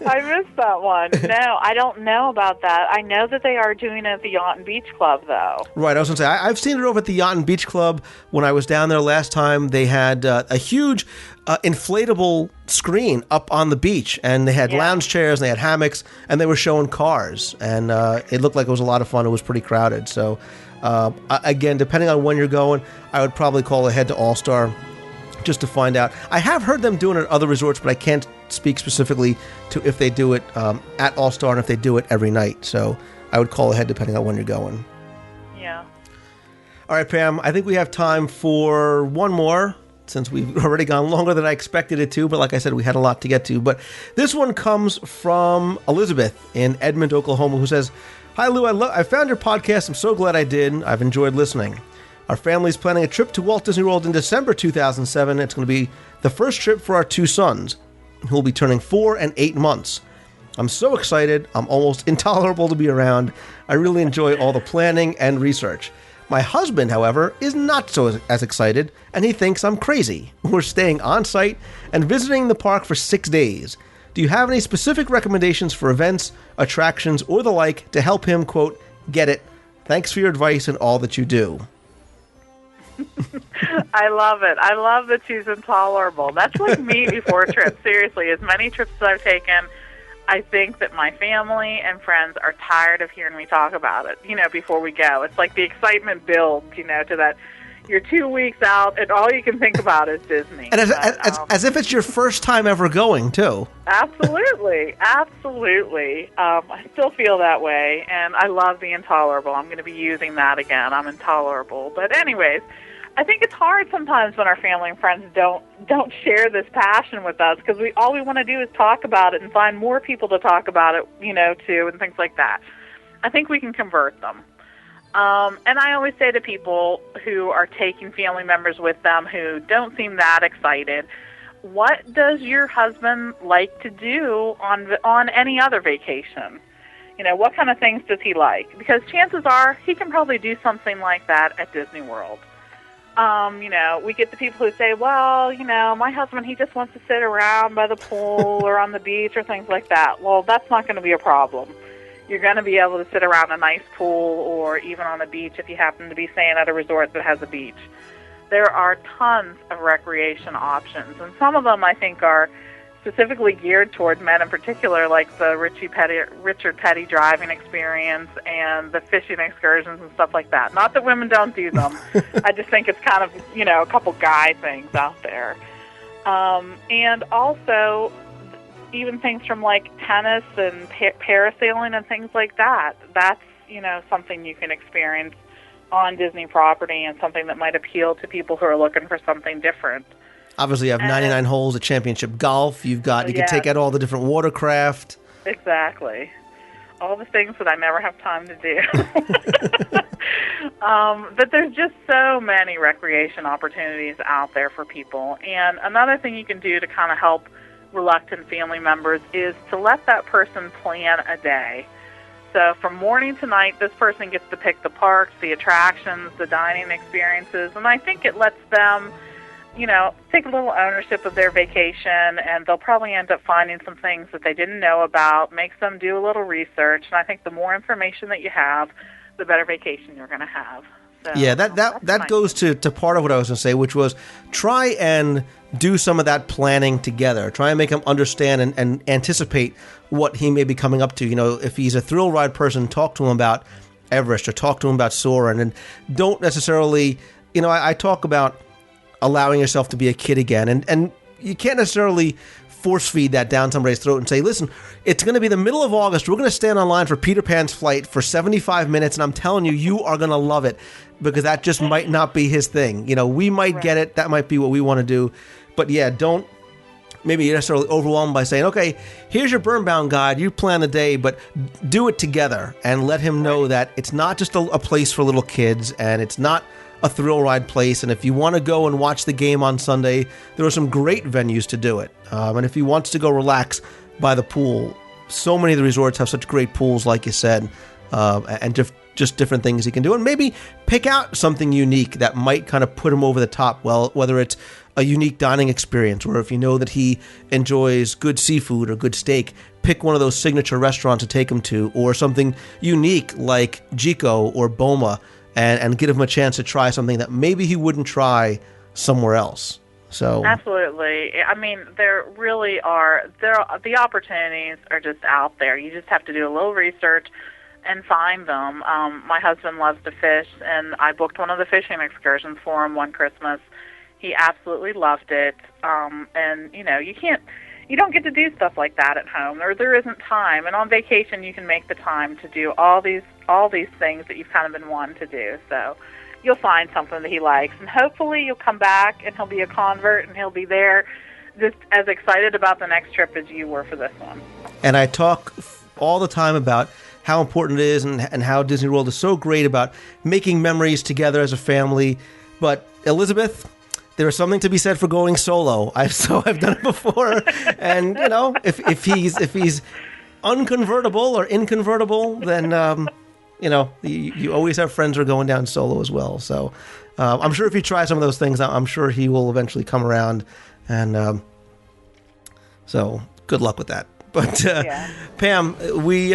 I missed that one. No, I don't know about that. I know that they are doing it at the Yacht and Beach Club, though. Right, I was going to say, I've seen it over at the Yacht and Beach Club. When I was down there last time, they had a huge inflatable screen up on the beach, and they had lounge chairs, and they had hammocks, and they were showing cars, and it looked like it was a lot of fun. It was pretty crowded, so again, depending on when you're going, I would probably call ahead to All-Star just to find out. I have heard them doing it at other resorts, but I can't speak specifically to if they do it at All-Star and if they do it every night. So I would call ahead depending on when you're going. Yeah. All right, Pam, I think we have time for one more, since we've already gone longer than I expected it to, but like I said, we had a lot to get to. But this one comes from Elizabeth in Edmond, Oklahoma, who says, "Hi, Lou, I found your podcast. I'm so glad I did. I've enjoyed listening. Our family's planning a trip to Walt Disney World in December 2007. It's going to be the first trip for our two sons, who will be turning 4 and 8 months. I'm so excited. I'm almost intolerable to be around. I really enjoy all the planning and research. My husband, however, is not so as excited, and he thinks I'm crazy. We're staying on site and visiting the park for 6 days. Do you have any specific recommendations for events, attractions, or the like to help him, quote, get it? Thanks for your advice and all that you do." I love it. I love that she's intolerable. That's like me before a trip. Seriously, as many trips as I've taken, I think that my family and friends are tired of hearing me talk about it, before we go. It's like the excitement builds, to that you're 2 weeks out and all you can think about is Disney. And as if it's your first time ever going, too. Absolutely. Absolutely. I still feel that way, and I love the intolerable. I'm going to be using that again. I'm intolerable. But anyways, I think it's hard sometimes when our family and friends don't share this passion with us, because all we want to do is talk about it and find more people to talk about it, too, and things like that. I think we can convert them. And I always say to people who are taking family members with them who don't seem that excited, what does your husband like to do on any other vacation? What kind of things does he like? Because chances are he can probably do something like that at Disney World. We get the people who say, well, my husband, he just wants to sit around by the pool or on the beach or things like that. Well, that's not going to be a problem. You're going to be able to sit around a nice pool or even on a beach if you happen to be staying at a resort that has a beach. There are tons of recreation options, and some of them I think are specifically geared towards men in particular, like the Richard Petty driving experience and the fishing excursions and stuff like that. Not that women don't do them. I just think it's kind of, a couple guy things out there. And also even things from like tennis and parasailing and things like that. That's, something you can experience on Disney property and something that might appeal to people who are looking for something different. Obviously, you have 99 holes at championship golf. You can take out all the different watercraft. Exactly. All the things that I never have time to do. But there's just so many recreation opportunities out there for people. And another thing you can do to kind of help reluctant family members is to let that person plan a day. So from morning to night, this person gets to pick the parks, the attractions, the dining experiences, and I think it lets them, take a little ownership of their vacation, and they'll probably end up finding some things that they didn't know about, makes them do a little research, and I think the more information that you have, the better vacation you're going to have. So, yeah, that goes to part of what I was going to say, which was try and do some of that planning together. Try and make him understand and anticipate what he may be coming up to. If he's a thrill ride person, talk to him about Everest or talk to him about Soarin', and don't necessarily, I talk about allowing yourself to be a kid again, and you can't necessarily force feed that down somebody's throat and say, listen, it's going to be the middle of August. We're going to stand on line for Peter Pan's flight for 75 minutes, and I'm telling you, you are going to love it, because that just might not be his thing. We might get it. That might be what we want to do. But yeah, don't maybe necessarily overwhelmed by saying, okay, here's your burn-bound guide. You plan the day, but do it together and let him know that it's not just a place for little kids, and it's not a thrill ride place. And if you want to go and watch the game on Sunday, there are some great venues to do it. And if he wants to go relax by the pool, so many of the resorts have such great pools, like you said, and just different things he can do. And maybe pick out something unique that might kind of put him over the top. Well, whether it's a unique dining experience, or if you know that he enjoys good seafood or good steak, pick one of those signature restaurants to take him to, or something unique like Jico or Boma, and give him a chance to try something that maybe he wouldn't try somewhere else. So absolutely. I mean, there really are. The opportunities are just out there. You just have to do a little research and find them. My husband loves to fish, and I booked one of the fishing excursions for him one Christmas. He absolutely loved it. And you don't get to do stuff like that at home, or there isn't time. And on vacation, you can make the time to do all these things that you've kind of been wanting to do. So, you'll find something that he likes. And hopefully you'll come back and he'll be a convert and he'll be there just as excited about the next trip as you were for this one. And I talk all the time about how important it is and how Disney World is so great about making memories together as a family. But Elizabeth, there is something to be said for going solo. I've done it before. And, you know, if he's unconvertible or inconvertible, then, you know, you always have friends who are going down solo as well. So I'm sure if you try some of those things, I'm sure he will eventually come around. And so good luck with that. But Pam, we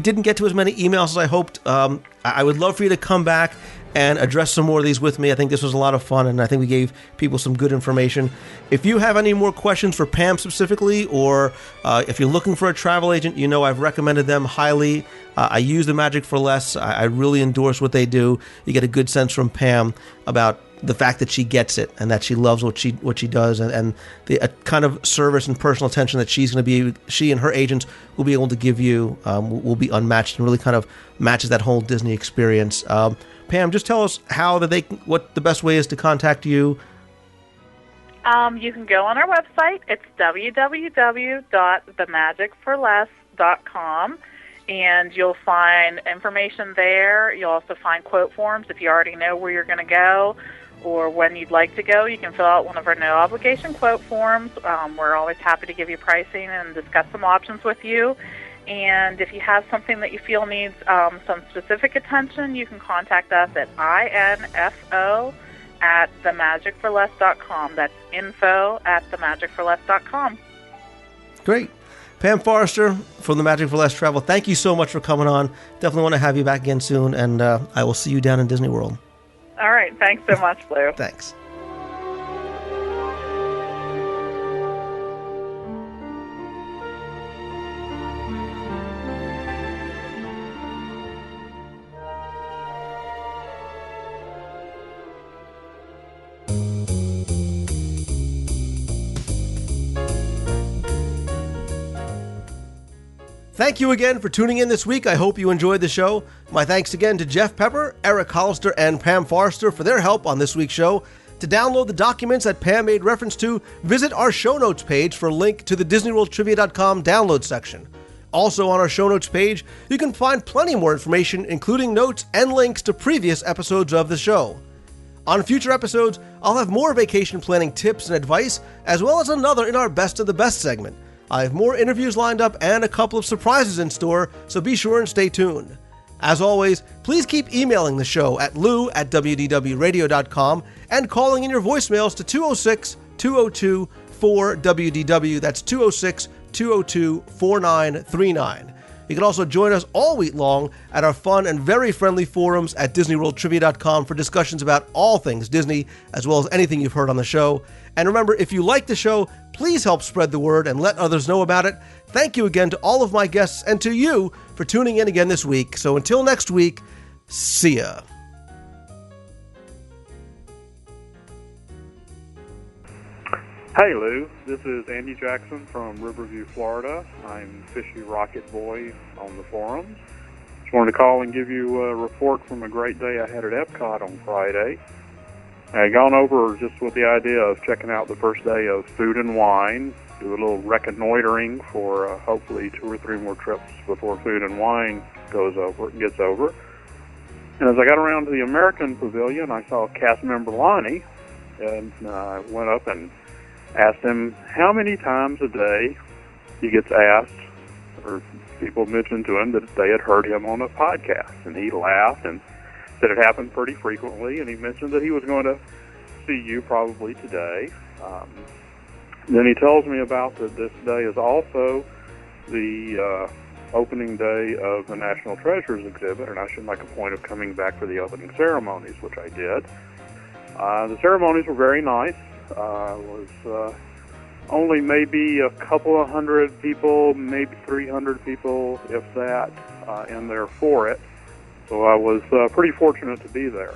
didn't get to as many emails as I hoped. I would love for you to come back and address some more of these with me. I think this was a lot of fun, and I think we gave people some good information. If you have any more questions for Pam specifically, or if you're looking for a travel agent, you know I've recommended them highly. I use the Magic for Less. I really endorse what they do. You get a good sense from Pam about the fact that she gets it and that she loves what she does, and the kind of service and personal attention that she and her agents will be able to give you will be unmatched and really kind of matches that whole Disney experience. Pam, just tell us what the best way is to contact you. You can go on our website. It's www.themagicforless.com, and you'll find information there. You'll also find quote forms if you already know where you're going to go or when you'd like to go. You can fill out one of our no-obligation quote forms. We're always happy to give you pricing and discuss some options with you. And if you have something that you feel needs some specific attention, you can contact us at info@themagicforless.com. That's info@themagicforless.com. Great. Pam Forrester from the Magic for Less Travel, thank you so much for coming on. Definitely want to have you back again soon, and I will see you down in Disney World. All right. Thanks so much, Lou. Thanks. Thank you again for tuning in this week. I hope you enjoyed the show. My thanks again to Jeff Pepper, Eric Hollister, and Pam Forrester for their help on this week's show. To download the documents that Pam made reference to, visit our show notes page for a link to the DisneyWorldTrivia.com download section. Also on our show notes page, you can find plenty more information, including notes and links to previous episodes of the show. On future episodes, I'll have more vacation planning tips and advice, as well as another in our Best of the Best segment. I have more interviews lined up and a couple of surprises in store, so be sure and stay tuned. As always, please keep emailing the show at lou@wdwradio.com and calling in your voicemails to 206-202-4WDW. That's 206-202-4939. You can also join us all week long at our fun and very friendly forums at DisneyWorldTrivia.com for discussions about all things Disney, as well as anything you've heard on the show. And remember, if you like the show, please help spread the word and let others know about it. Thank you again to all of my guests and to you for tuning in again this week. So until next week, see ya. Hey Lou, this is Andy Jackson from Riverview, Florida. I'm Fishy Rocket Boy on the forums. Just wanted to call and give you a report from a great day I had at Epcot on Friday. I had gone over just with the idea of checking out the first day of Food and Wine, do a little reconnoitering for hopefully 2 or 3 more trips before Food and Wine gets over. And as I got around to the American Pavilion, I saw cast member Lonnie, and I went up and asked him how many times a day he gets asked, or people mentioned to him that they had heard him on a podcast. And he laughed and said it happened pretty frequently, and he mentioned that he was going to see you probably today. Then he tells me about that this day is also the opening day of the National Treasures exhibit, and I should make a point of coming back for the opening ceremonies, which I did. The ceremonies were very nice. Was only maybe a couple of hundred people, maybe 300 people, if that, in there for it. So I was pretty fortunate to be there.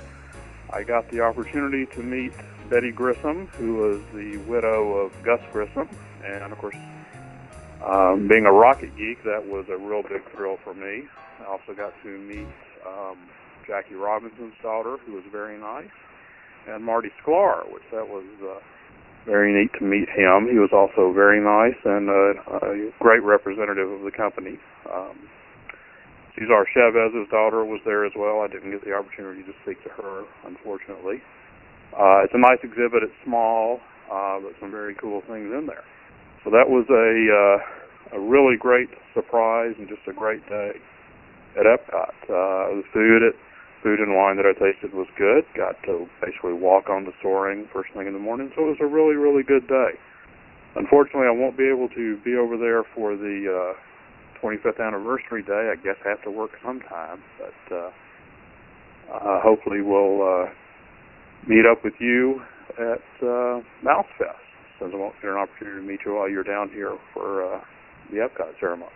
I got the opportunity to meet Betty Grissom, who was the widow of Gus Grissom, and of course, being a rocket geek, that was a real big thrill for me. I also got to meet Jackie Robinson's daughter, who was very nice, and Marty Sklar, which that was very neat to meet him. He was also very nice and a great representative of the company. Cesar Chavez's daughter was there as well. I didn't get the opportunity to speak to her, unfortunately. It's a nice exhibit. It's small, but some very cool things in there. So that was a really great surprise and just a great day at Epcot. The food and wine that I tasted was good. Got to basically walk on the soaring first thing in the morning, so it was a really, really good day. Unfortunately, I won't be able to be over there for the 25th anniversary day. I guess I have to work sometime, but hopefully we'll meet up with you at Mouse Fest, since I won't get an opportunity to meet you while you're down here for the Epcot ceremony.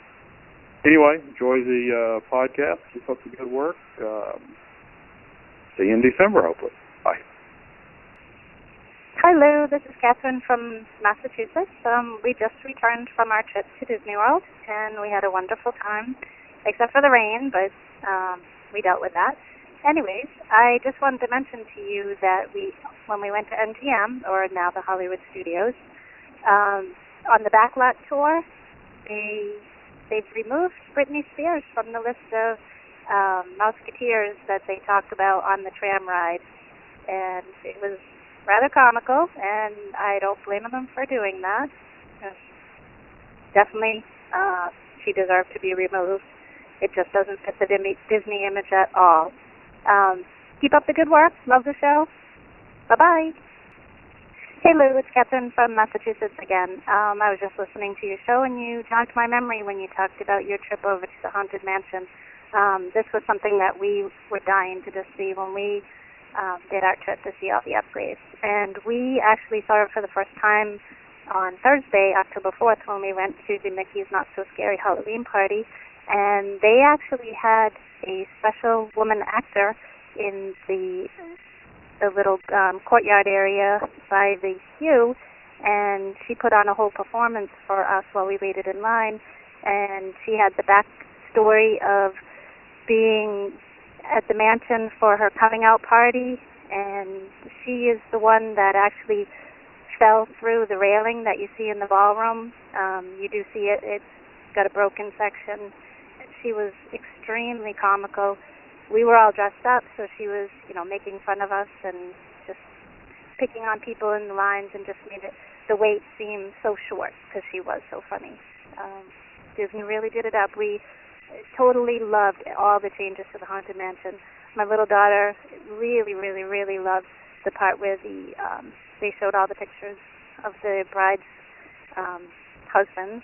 Anyway, enjoy the podcast. Keep up the good work. See you in December, hopefully. Bye. Hi, Lou. This is Catherine from Massachusetts. We just returned from our trip to Disney World, and we had a wonderful time, except for the rain, but we dealt with that. Anyways, I just wanted to mention to you that when we went to NTM, or now the Hollywood Studios, on the backlot tour, they've removed Britney Spears from the list of Mouseketeers that they talked about on the tram ride, and it was rather comical, and I don't blame them for doing that. Definitely, she deserved to be removed. It just doesn't fit the Disney image at all. Keep up the good work. Love the show. Bye-bye. Hey, Lou, it's Catherine from Massachusetts again. I was just listening to your show, and you jogged my memory when you talked about your trip over to the Haunted Mansion. This was something that we were dying to just see when we did our trip to see all the upgrades. And we actually saw it for the first time on Thursday, October 4th, when we went to the Mickey's Not So Scary Halloween party. And they actually had a special woman actor in the little courtyard area by the queue, and she put on a whole performance for us while we waited in line. And she had the backstory of being at the mansion for her coming out party, and she is the one that actually fell through the railing that you see in the ballroom. You do see it. It's got a broken section. She was extremely comical. We were all dressed up, so she was, making fun of us and just picking on people in the lines, and just made the wait seem so short because she was so funny. Disney really did it up. We totally loved all the changes to the Haunted Mansion. My little daughter really, really, really loved the part where they showed all the pictures of the bride's husbands,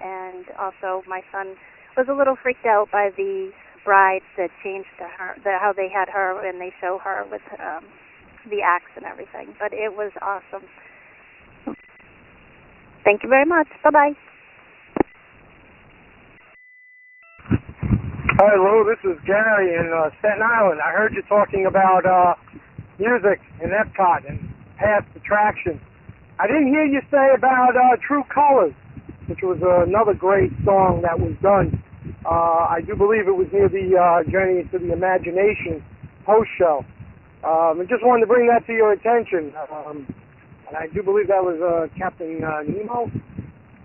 and also my son was a little freaked out by the bride that changed to her, how they had her and they show her with the axe and everything. But it was awesome. Thank you very much. Bye-bye. Hi, Lou. This is Gary in Staten Island. I heard you talking about music in Epcot and past attractions. I didn't hear you say about True Colors, which was another great song that was done. I do believe it was near the Journey into the Imagination post-show. I just wanted to bring that to your attention. And I do believe that was Captain Nemo,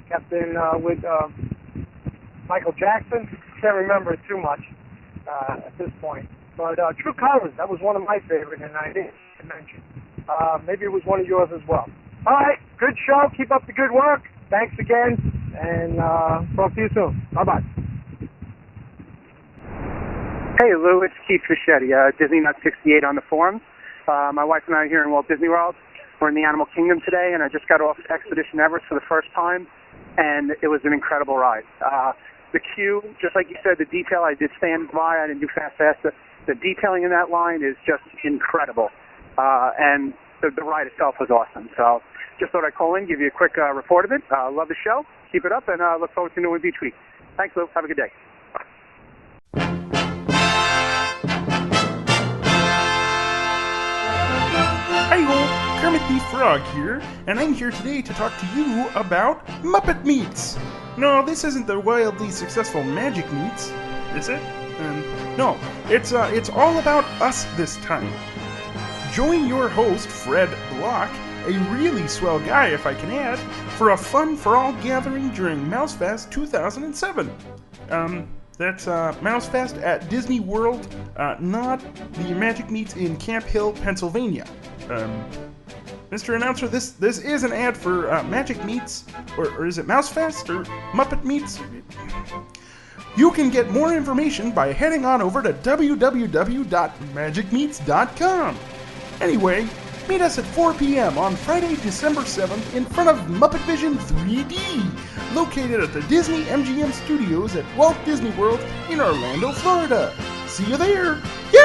Captain with Michael Jackson. Can't remember it too much at this point. But True Colors, that was one of my favorite, and I didn't mention. Maybe it was one of yours as well. All right, good show. Keep up the good work. Thanks again, and talk to you soon. Bye-bye. Hey, Lou, it's Keith Fischetti, Disney Nut 68 on the forums. My wife and I are here in Walt Disney World. We're in the Animal Kingdom today, and I just got off Expedition Everest for the first time, and it was an incredible ride. The queue, just like you said, the detail, I did stand by, I didn't do fast. The detailing in that line is just incredible, and the ride itself was awesome. So just thought I'd call in, give you a quick report of it. Love the show. Keep it up, and look forward to New Beach Week. Thanks, Lou. Have a good day. Hi all, Kermit the Frog here, and I'm here today to talk to you about Muppet Meets. No, this isn't the wildly successful Magic Meets, is it? No, it's all about us this time. Join your host, Fred Block, a really swell guy if I can add, for a Fun for All gathering during MouseFest 2007. That's MouseFest at Disney World, not the Magic Meets in Camp Hill, Pennsylvania. Mr. Announcer, this is an ad for Magic Meets, or is it MouseFest, or Muppet Meets? You can get more information by heading on over to www.magicmeets.com. Anyway, meet us at 4 p.m. on Friday, December 7th in front of Muppet Vision 3D, located at the Disney MGM Studios at Walt Disney World in Orlando, Florida. See you there! Yeah!